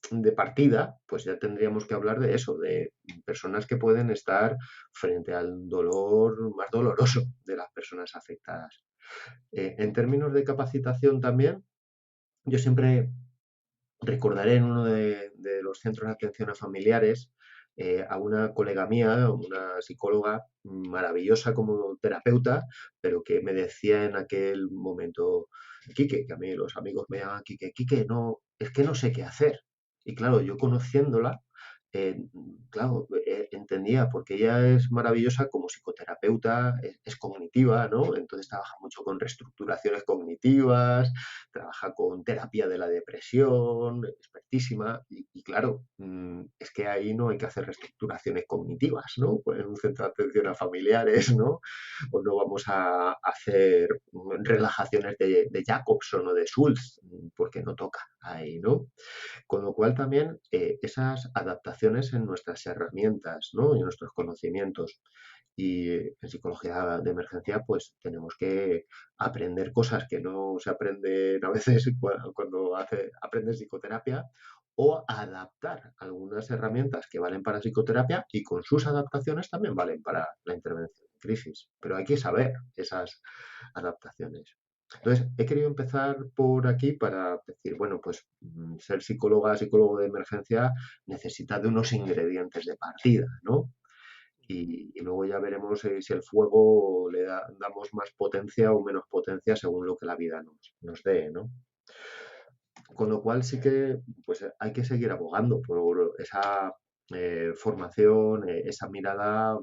de partida, pues ya tendríamos que hablar de eso, de personas que pueden estar frente al dolor más doloroso de las personas afectadas. En términos de capacitación también, yo siempre recordaré en uno de los centros de atención a familiares a una colega mía, una psicóloga maravillosa como terapeuta, pero que me decía en aquel momento, Quique, que a mí los amigos me llaman Quique, Quique, no, es que no sé qué hacer. Y claro, yo conociéndola, eh, claro, entendía, porque ella es maravillosa como psicoterapeuta, es cognitiva, ¿no? Entonces trabaja mucho con reestructuraciones cognitivas, trabaja con terapia de la depresión, expertísima, y claro, es que ahí no hay que hacer reestructuraciones cognitivas, ¿no? Pues en un centro de atención a familiares, ¿no? O no vamos a hacer relajaciones de Jacobson o de Schultz, porque no toca ahí, ¿no? Con lo cual también esas adaptaciones en nuestras herramientas, ¿no? Y en nuestros conocimientos. Y en psicología de emergencia, pues tenemos que aprender cosas que no se aprenden a veces cuando aprendes psicoterapia o adaptar algunas herramientas que valen para psicoterapia y con sus adaptaciones también valen para la intervención en crisis. Pero hay que saber esas adaptaciones. Entonces, he querido empezar por aquí para decir, bueno, pues ser psicóloga, psicólogo de emergencia necesita de unos ingredientes de partida, ¿no? Y luego ya veremos si el fuego damos más potencia o menos potencia según lo que la vida nos dé, ¿no? Con lo cual sí que pues, hay que seguir abogando por esa formación, esa mirada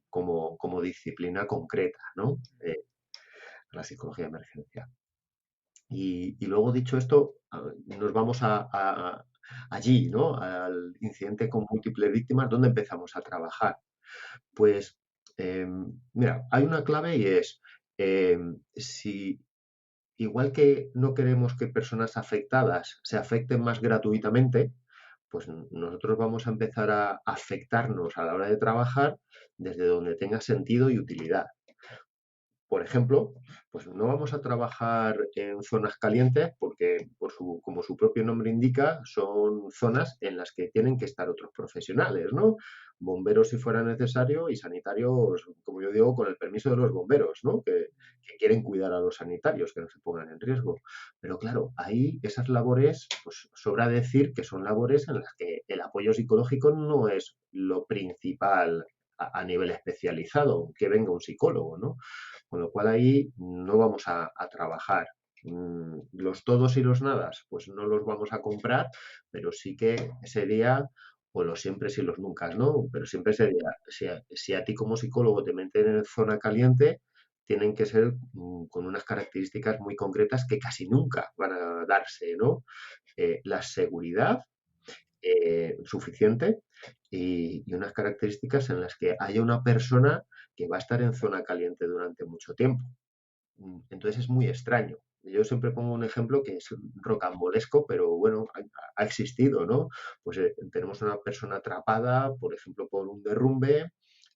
como disciplina concreta, ¿no? La psicología de emergencia. Y luego, dicho esto, nos vamos allí, ¿no? Al incidente con múltiples víctimas, ¿dónde empezamos a trabajar? Pues, mira, hay una clave y es, si igual que no queremos que personas afectadas se afecten más gratuitamente, pues nosotros vamos a empezar a afectarnos a la hora de trabajar desde donde tenga sentido y utilidad. Por ejemplo, pues no vamos a trabajar en zonas calientes porque, como su propio nombre indica, son zonas en las que tienen que estar otros profesionales, ¿no? Bomberos si fuera necesario y sanitarios, como yo digo, con el permiso de los bomberos, ¿no? Que quieren cuidar a los sanitarios, que no se pongan en riesgo. Pero claro, ahí esas labores, pues sobra decir que son labores en las que el apoyo psicológico no es lo principal a nivel especializado, que venga un psicólogo, ¿no? Con lo cual ahí no vamos a trabajar. Los todos y los nadas, pues no los vamos a comprar, pero sí que sería, o los siempre y los nunca, ¿no? Pero siempre sería, si a ti como psicólogo te meten en zona caliente, tienen que ser con unas características muy concretas que casi nunca van a darse, ¿no? La seguridad suficiente y unas características en las que haya una persona que va a estar en zona caliente durante mucho tiempo. Entonces es muy extraño. Yo siempre pongo un ejemplo que es rocambolesco, pero bueno, ha existido, ¿no? Pues tenemos una persona atrapada, por ejemplo, por un derrumbe,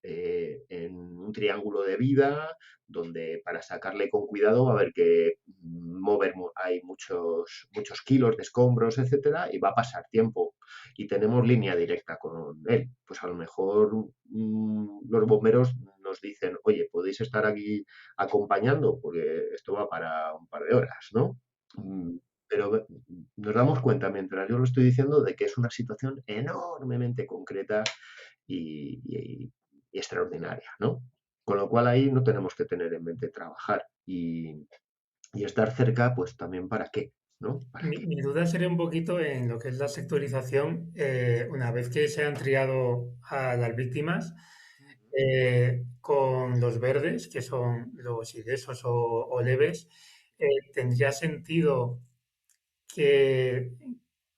en un triángulo de vida, donde para sacarle con cuidado va a haber que mover, hay muchos kilos de escombros, etcétera, y va a pasar tiempo. Y tenemos línea directa con él. Pues a lo mejor los bomberos nos dicen, oye, podéis estar aquí acompañando, porque esto va para un par de horas, ¿no? Pero nos damos cuenta, mientras yo lo estoy diciendo, de que es una situación enormemente concreta y extraordinaria, ¿no? Con lo cual ahí no tenemos que tener en mente trabajar y estar cerca, pues también para qué, ¿no? ¿Para qué? Mi duda sería un poquito en lo que es la sectorización. Una vez que se han triado a las víctimas, con los verdes, que son los ilesos o leves, ¿tendría sentido que,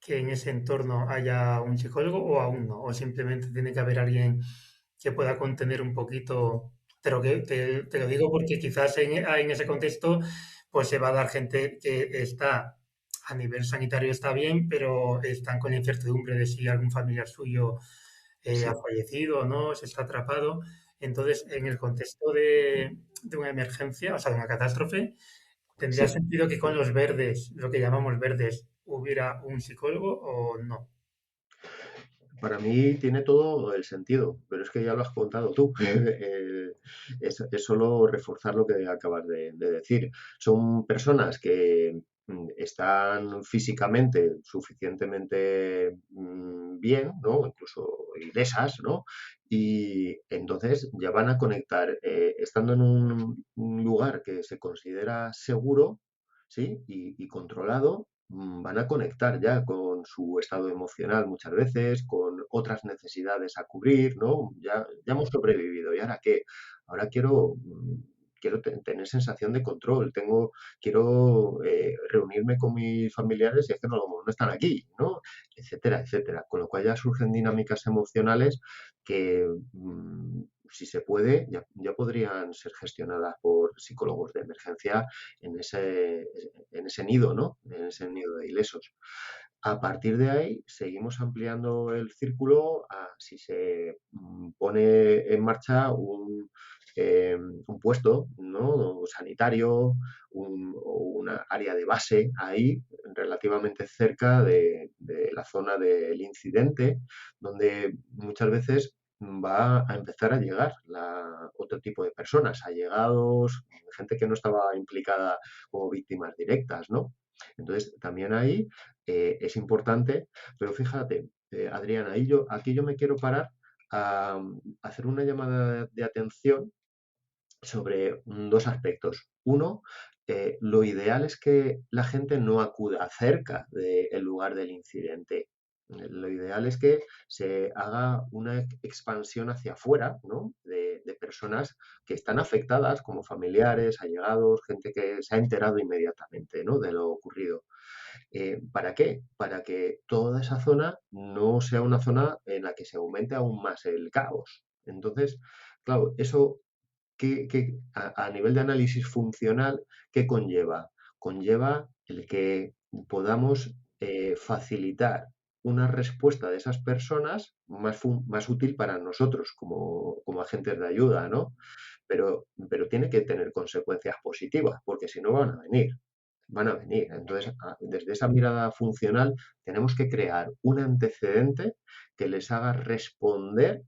que en ese entorno haya un psicólogo o aún no? ¿O simplemente tiene que haber alguien que pueda contener un poquito? Te lo digo porque quizás en ese contexto pues se va a dar gente que está a nivel sanitario está bien, pero están con la incertidumbre de si algún familiar suyo ha Sí, fallecido o no, se está atrapado. Entonces, en el contexto de una emergencia, o sea, de una catástrofe, ¿tendría sí. sentido que con los verdes, lo que llamamos verdes, hubiera un psicólogo o no? Para mí tiene todo el sentido, pero es que ya lo has contado tú. Es solo reforzar lo que acabas de decir. Son personas que están físicamente suficientemente bien, ¿no? Incluso ilesas, ¿no? Y entonces ya van a conectar, estando en un lugar que se considera seguro, ¿sí? Y controlado, van a conectar ya con su estado emocional muchas veces, con otras necesidades a cubrir, ¿no? Ya hemos sobrevivido. ¿Y ahora qué? Ahora quiero tener sensación de control, quiero reunirme con mis familiares y es que no están aquí, ¿no? Etcétera, etcétera. Con lo cual ya surgen dinámicas emocionales que, si se puede, ya podrían ser gestionadas por psicólogos de emergencia en ese nido, ¿no? En ese nido de ilesos. A partir de ahí, seguimos ampliando el círculo a si se pone en marcha un puesto, ¿no? Sanitario, o una área de base ahí, relativamente cerca de la zona del incidente, donde muchas veces va a empezar a llegar otro tipo de personas, allegados, gente que no estaba implicada como víctimas directas, ¿no? Entonces, también ahí es importante, pero fíjate, Adriana, aquí yo me quiero parar a hacer una llamada de atención sobre dos aspectos. Uno, lo ideal es que la gente no acuda cerca del lugar del incidente. Lo ideal es que se haga una expansión hacia afuera, ¿no? De personas que están afectadas, como familiares, allegados, gente que se ha enterado inmediatamente, ¿no?, de lo ocurrido. ¿Para qué? Para que toda esa zona no sea una zona en la que se aumente aún más el caos. Entonces, claro, eso a nivel de análisis funcional, ¿qué conlleva? Conlleva el que podamos facilitar una respuesta de esas personas más útil para nosotros como agentes de ayuda, ¿no? Pero tiene que tener consecuencias positivas, porque si no van a venir. Van a venir. Entonces, desde esa mirada funcional, tenemos que crear un antecedente que les haga responder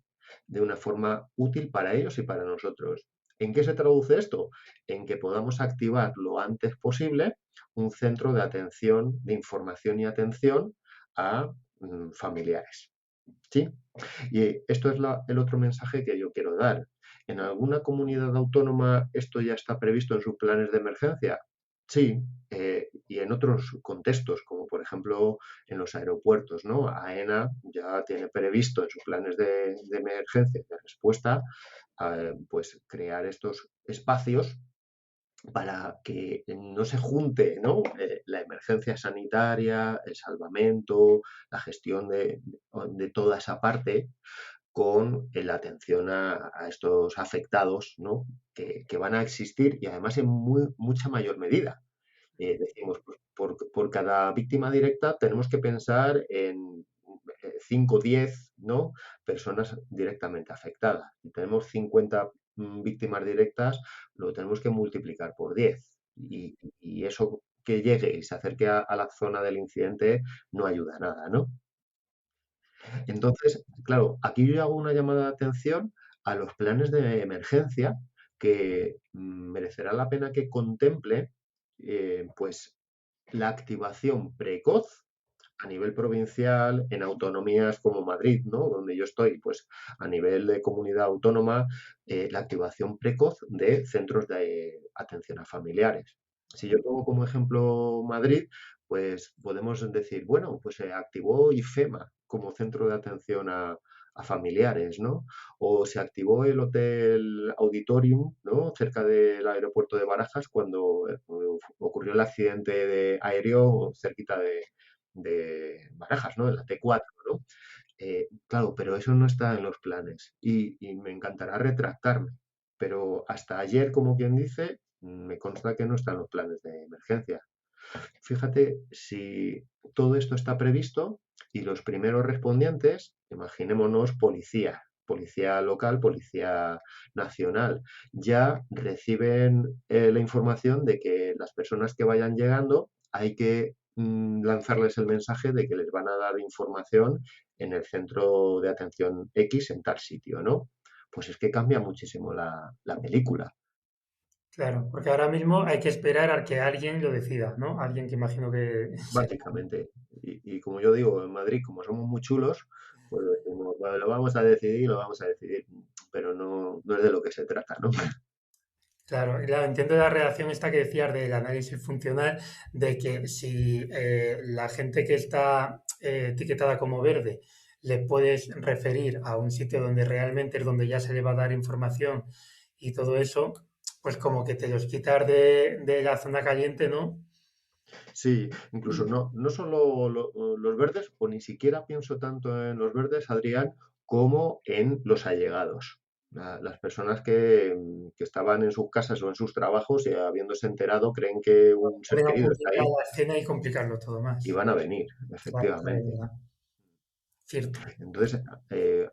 de una forma útil para ellos y para nosotros. ¿En qué se traduce esto? En que podamos activar lo antes posible un centro de atención, de información y atención a familiares. ¿Sí? Y esto es el otro mensaje que yo quiero dar. ¿En alguna comunidad autónoma esto ya está previsto en sus planes de emergencia? Sí, y en otros contextos, como por ejemplo en los aeropuertos, ¿no? AENA ya tiene previsto en sus planes de emergencia, de respuesta, pues crear estos espacios para que no se junte, ¿no?, la emergencia sanitaria, el salvamento, la gestión de toda esa parte con la atención a estos afectados, ¿no?, que van a existir y además en mucha mayor medida. Decimos, pues, por cada víctima directa tenemos que pensar en 5 o 10, ¿no?, personas directamente afectadas. Si tenemos 50 víctimas directas, lo tenemos que multiplicar por 10. Y eso que llegue y se acerque a la zona del incidente no ayuda a nada, ¿no? Entonces, claro, aquí yo hago una llamada de atención a los planes de emergencia que merecerá la pena que contemple, pues, la activación precoz a nivel provincial, en autonomías como Madrid, ¿no?, donde yo estoy, pues a nivel de comunidad autónoma, la activación precoz de centros de atención a familiares. Si yo pongo como ejemplo Madrid, pues podemos decir, bueno, pues se activó IFEMA como centro de atención a familiares, ¿no? O se activó el Hotel Auditorium, ¿no?, cerca del aeropuerto de Barajas cuando ocurrió el accidente aéreo cerquita de Barajas, ¿no?, en la T4, ¿no? Claro, pero eso no está en los planes y me encantará retractarme, pero hasta ayer, como quien dice, me consta que no están los planes de emergencia. Fíjate si todo esto está previsto y los primeros respondientes, imaginémonos policía local, policía nacional, ya reciben la información de que las personas que vayan llegando hay que lanzarles el mensaje de que les van a dar información en el centro de atención X en tal sitio, ¿no? Pues es que cambia muchísimo la película. Claro, porque ahora mismo hay que esperar a que alguien lo decida, ¿no? Alguien que imagino que será. Básicamente. Y como yo digo, en Madrid, como somos muy chulos, pues decimos, "Bueno, lo vamos a decidir, lo vamos a decidir", pero no es de lo que se trata, ¿no? Claro, y claro, entiendo la reacción esta que decías del análisis funcional, de que si la gente que está etiquetada como verde le puedes referir a un sitio donde realmente es donde ya se le va a dar información y todo eso, pues como que te los quitas de la zona caliente, ¿no? Sí, incluso no solo los verdes, o ni siquiera pienso tanto en los verdes, Adrián, como en los allegados. Las personas que estaban en sus casas o en sus trabajos y habiéndose enterado creen que un ser Pueden querido está complicar ahí la escena y complicarlo todo y más. van a venir, Claro, claro, efectivamente. verdad. Cierto. Entonces,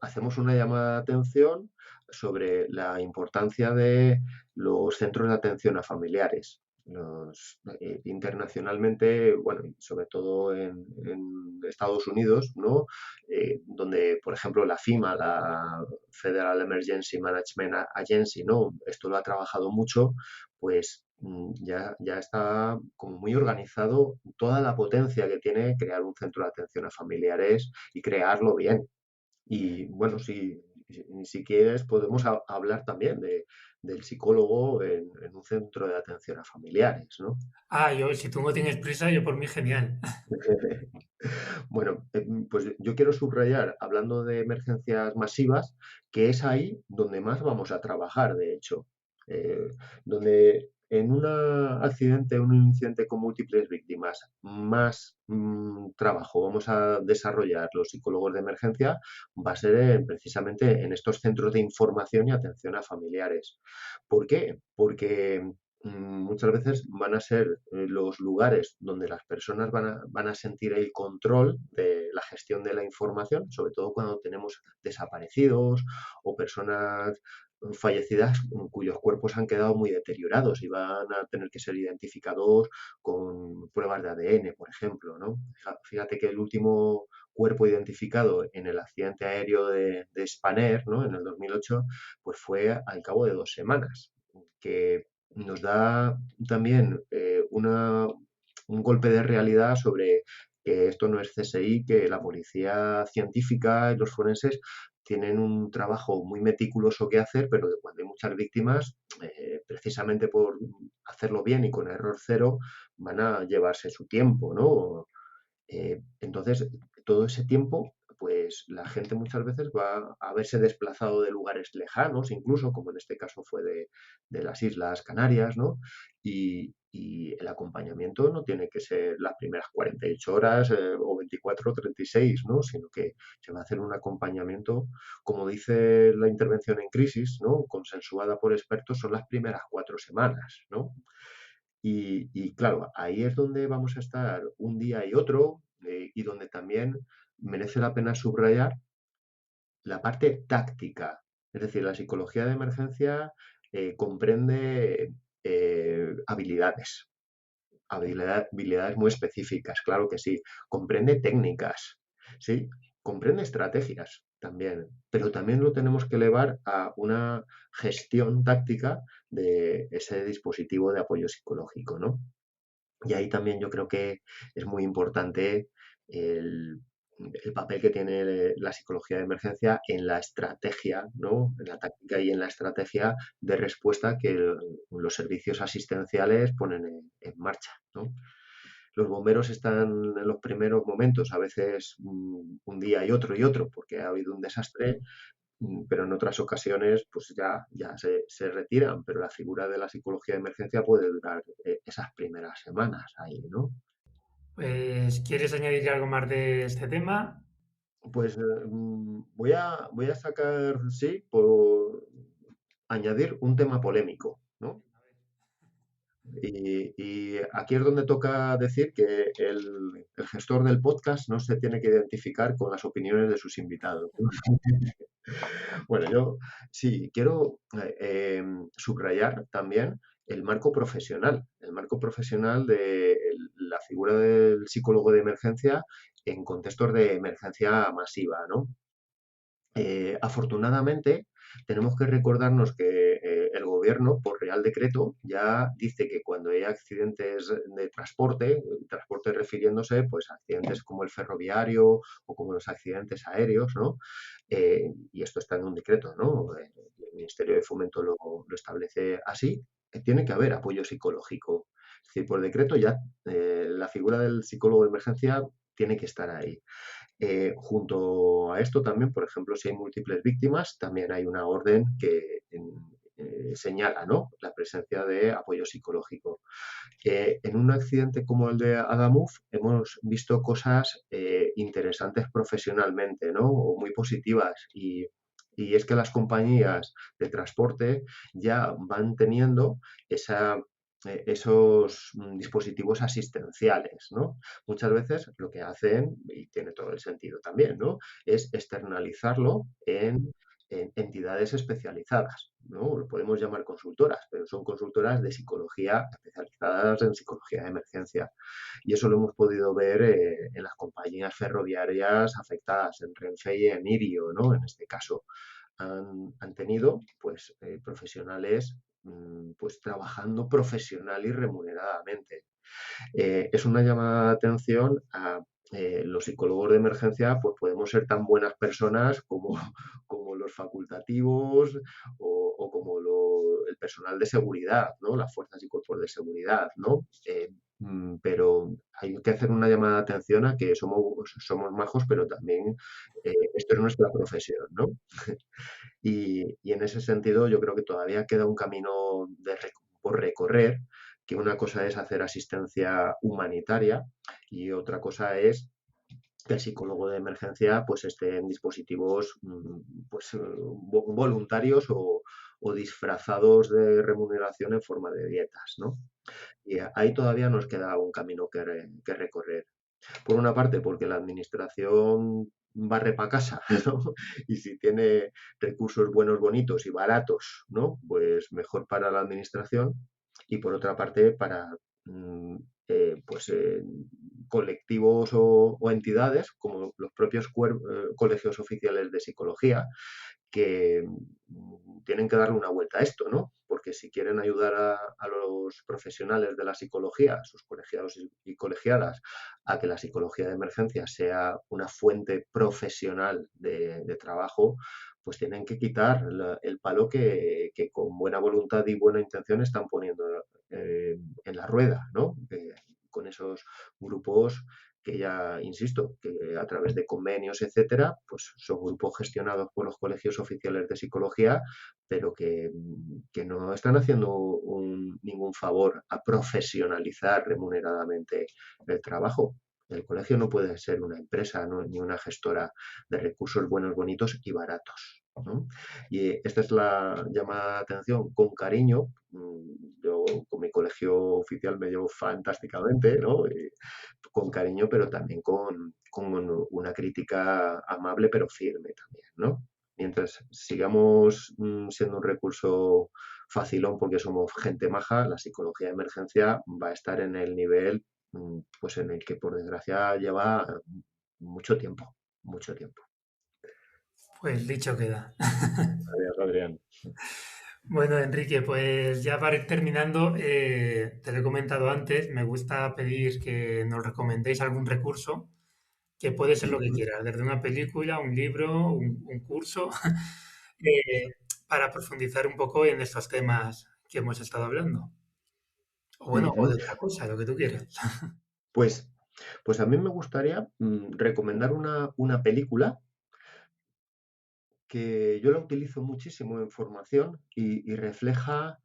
hacemos una llamada de atención sobre la importancia de los centros de atención a familiares. Internacionalmente, bueno, y sobre todo en Estados Unidos, ¿no? Donde, por ejemplo, la FEMA, la Federal Emergency Management Agency, ¿no?, esto lo ha trabajado mucho, pues ya está como muy organizado toda la potencia que tiene crear un centro de atención a familiares y crearlo bien. Y bueno, si Y si quieres, podemos hablar también del psicólogo en un centro de atención a familiares, ¿no? Yo, si tú no tienes prisa, yo por mí genial. Bueno, pues yo quiero subrayar, hablando de emergencias masivas, que es ahí donde más vamos a trabajar, de hecho. Eh, donde en un accidente, un incidente con múltiples víctimas, más trabajo vamos a desarrollar los psicólogos de emergencia, va a ser precisamente en estos centros de información y atención a familiares. ¿Por qué? Porque muchas veces van a ser los lugares donde las personas van a sentir el control de la gestión de la información, sobre todo cuando tenemos desaparecidos o personas fallecidas cuyos cuerpos han quedado muy deteriorados y van a tener que ser identificados con pruebas de ADN, por ejemplo, ¿no? Fíjate que el último cuerpo identificado en el accidente aéreo de Spanair, ¿no? En el 2008, pues fue al cabo de 2 semanas, que nos da también un golpe de realidad sobre que esto no es CSI, que la policía científica y los forenses tienen un trabajo muy meticuloso que hacer, pero que cuando hay muchas víctimas, precisamente por hacerlo bien y con error cero, van a llevarse su tiempo, ¿no? Entonces, todo ese tiempo, pues la gente muchas veces va a verse desplazado de lugares lejanos, incluso, como en este caso fue de las Islas Canarias, ¿no? Y el acompañamiento no tiene que ser las primeras 48 horas o 24 o 36, ¿no? Sino que se va a hacer un acompañamiento, como dice la intervención en crisis, ¿no? Consensuada por expertos, son las primeras 4 semanas, ¿no? Y claro, ahí es donde vamos a estar un día y otro, y donde también merece la pena subrayar la parte táctica. Es decir, la psicología de emergencia comprende habilidades, habilidades muy específicas, claro que sí. Comprende técnicas, sí. Comprende estrategias también, pero también lo tenemos que elevar a una gestión táctica de ese dispositivo de apoyo psicológico, ¿no? Y ahí también yo creo que es muy importante el, el papel que tiene la psicología de emergencia en la estrategia, ¿no? En la táctica y en la estrategia de respuesta que los servicios asistenciales ponen en marcha, ¿no? Los bomberos están en los primeros momentos, a veces un día y otro, porque ha habido un desastre, pero en otras ocasiones pues ya se retiran, pero la figura de la psicología de emergencia puede durar esas primeras semanas ahí, ¿no? Pues, ¿quieres añadir algo más de este tema? Pues voy a sacar, sí, por añadir un tema polémico, ¿no? Y aquí es donde toca decir que el gestor del podcast no se tiene que identificar con las opiniones de sus invitados, ¿no? Bueno, yo sí quiero subrayar también el marco profesional de la figura del psicólogo de emergencia en contextos de emergencia masiva, ¿no? Afortunadamente, tenemos que recordarnos que el gobierno, por Real Decreto, ya dice que cuando hay accidentes de transporte refiriéndose pues, a accidentes como el ferroviario o como los accidentes aéreos, ¿no? Y esto está en un decreto, ¿no? El Ministerio de Fomento lo establece así, tiene que haber apoyo psicológico. Es decir, por decreto ya la figura del psicólogo de emergencia tiene que estar ahí. Junto a esto también, por ejemplo, si hay múltiples víctimas, también hay una orden que señala, ¿no? La presencia de apoyo psicológico. En un accidente como el de Adamuf hemos visto cosas interesantes profesionalmente, ¿no? O muy positivas y es que las compañías de transporte ya van teniendo esos dispositivos asistenciales, ¿no? Muchas veces lo que hacen, y tiene todo el sentido también, ¿no? Es externalizarlo en entidades especializadas, ¿no? Lo podemos llamar consultoras, pero son consultoras de psicología especializadas en psicología de emergencia. Y eso lo hemos podido ver en las compañías ferroviarias afectadas, en Renfe y en Irio, ¿no? En este caso. Han tenido pues profesionales pues trabajando profesional y remuneradamente. Es una llamada de atención a los psicólogos de emergencia, pues podemos ser tan buenas personas como, como los facultativos o como el personal de seguridad, ¿no? Las fuerzas y cuerpos de seguridad, ¿no? Pero hay que hacer una llamada de atención a que somos majos, pero también esto es nuestra profesión, ¿no? Y en ese sentido yo creo que todavía queda un camino por recorrer, que una cosa es hacer asistencia humanitaria y otra cosa es que el psicólogo de emergencia pues esté en dispositivos pues voluntarios o disfrazados de remuneración en forma de dietas, ¿no? Y ahí todavía nos queda un camino que recorrer. Por una parte, porque la administración barre para casa, ¿no? Y si tiene recursos buenos, bonitos y baratos, ¿no? Pues mejor para la administración. Y por otra parte, para mm, pues colectivos o entidades como los propios colegios oficiales de psicología que tienen que darle una vuelta a esto, ¿no? Porque si quieren ayudar a los profesionales de la psicología, a sus colegiados y colegiadas, a que la psicología de emergencia sea una fuente profesional de trabajo, pues tienen que quitar el palo que, con buena voluntad y buena intención están poniendo en la rueda, ¿no? Con esos grupos que ya, insisto, que a través de convenios, etcétera, pues son grupos gestionados por los colegios oficiales de psicología, pero que no están haciendo ningún favor a profesionalizar remuneradamente el trabajo. El colegio no puede ser una empresa, ¿no? Ni una gestora de recursos buenos, bonitos y baratos, ¿no? Y esta es la llamada de atención con cariño. Yo con mi colegio oficial me llevo fantásticamente, ¿no? Con cariño, pero también con una crítica amable pero firme también, ¿no? Mientras sigamos siendo un recurso facilón porque somos gente maja, la psicología de emergencia va a estar en el nivel pues en el que por desgracia lleva mucho tiempo, mucho tiempo. Pues dicho queda. Adiós, Adrián. Bueno, Enrique, pues ya para ir terminando, te lo he comentado antes, me gusta pedir que nos recomendéis algún recurso, que puede ser lo que Ujú. quieras, desde una película, un libro, un curso, eh, para profundizar un poco en estos temas que hemos estado hablando. O bueno, o Ujú. de otra cosa, lo que tú quieras. Pues, pues a mí me gustaría recomendar una película que yo la utilizo muchísimo en formación y refleja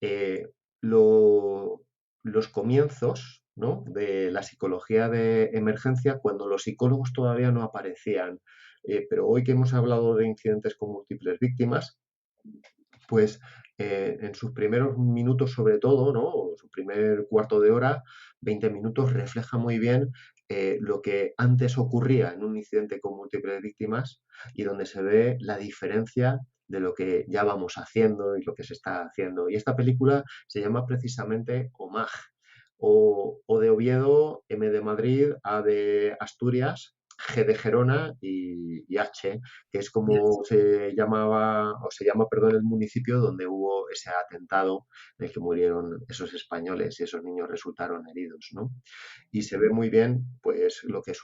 eh, lo- los comienzos, ¿no? De la psicología de emergencia cuando los psicólogos todavía no aparecían. Pero hoy que hemos hablado de incidentes con múltiples víctimas, pues en sus primeros minutos sobre todo, ¿no? O su primer cuarto de hora, 20 minutos, refleja muy bien lo que antes ocurría en un incidente con múltiples víctimas y donde se ve la diferencia de lo que ya vamos haciendo y lo que se está haciendo. Y esta película se llama precisamente Omag, o de Oviedo, M de Madrid, A de Asturias, G de Gerona y H, que es como se llamaba, o se llama, perdón, el municipio donde hubo ese atentado en el que murieron esos españoles y esos niños resultaron heridos, ¿no? Y se ve muy bien, pues, lo que es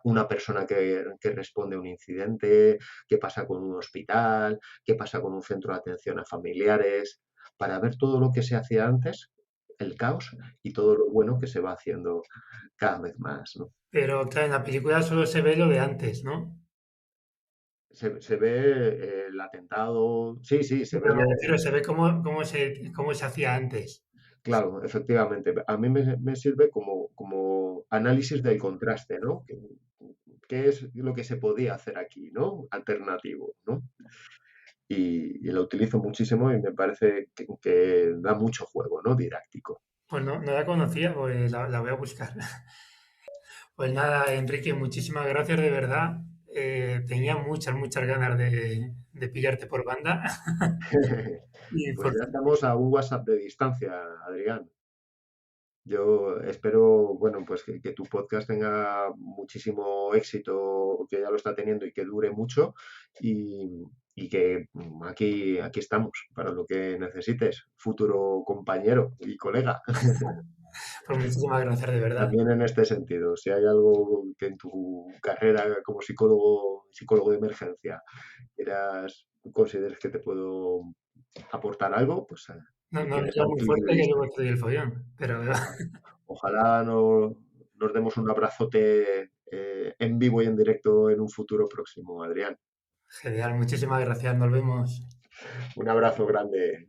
una persona que responde a un incidente, qué pasa con un hospital, qué pasa con un centro de atención a familiares, para ver todo lo que se hacía antes, el caos, y todo lo bueno que se va haciendo cada vez más, ¿no? Pero claro, en la película solo se ve lo de antes, ¿no? Se ve el atentado, sí, sí, Sí, se ve pero me lo, refiero, se ve cómo se hacía antes. claro, efectivamente. A mí me sirve como análisis del contraste, ¿no? ¿Qué es lo que se podía hacer aquí, ¿no? Alternativo, ¿no? Y lo utilizo muchísimo y me parece que da mucho juego, ¿no? Didáctico. Pues no, no la conocía, pues la voy a buscar. Pues nada, Enrique, muchísimas gracias de verdad. Tenía muchas ganas de pillarte por banda. Y Pues por ya fin, estamos a un WhatsApp de distancia, Adrián. Yo espero, bueno, pues que tu podcast tenga muchísimo éxito, que ya lo está teniendo y que dure mucho y que aquí estamos para lo que necesites, futuro compañero y colega. Pues muchísimas gracias, de verdad. También en este sentido, si hay algo que en tu carrera como psicólogo de emergencia, consideres que te puedo aportar algo, pues No, me no tienes digas muy aquí fuerte que listo. luego estoy el follón, pero Oja- Ojalá nos demos un abrazote en vivo y en directo en un futuro próximo, Adrián. genial, muchísimas gracias, nos vemos. Un abrazo grande.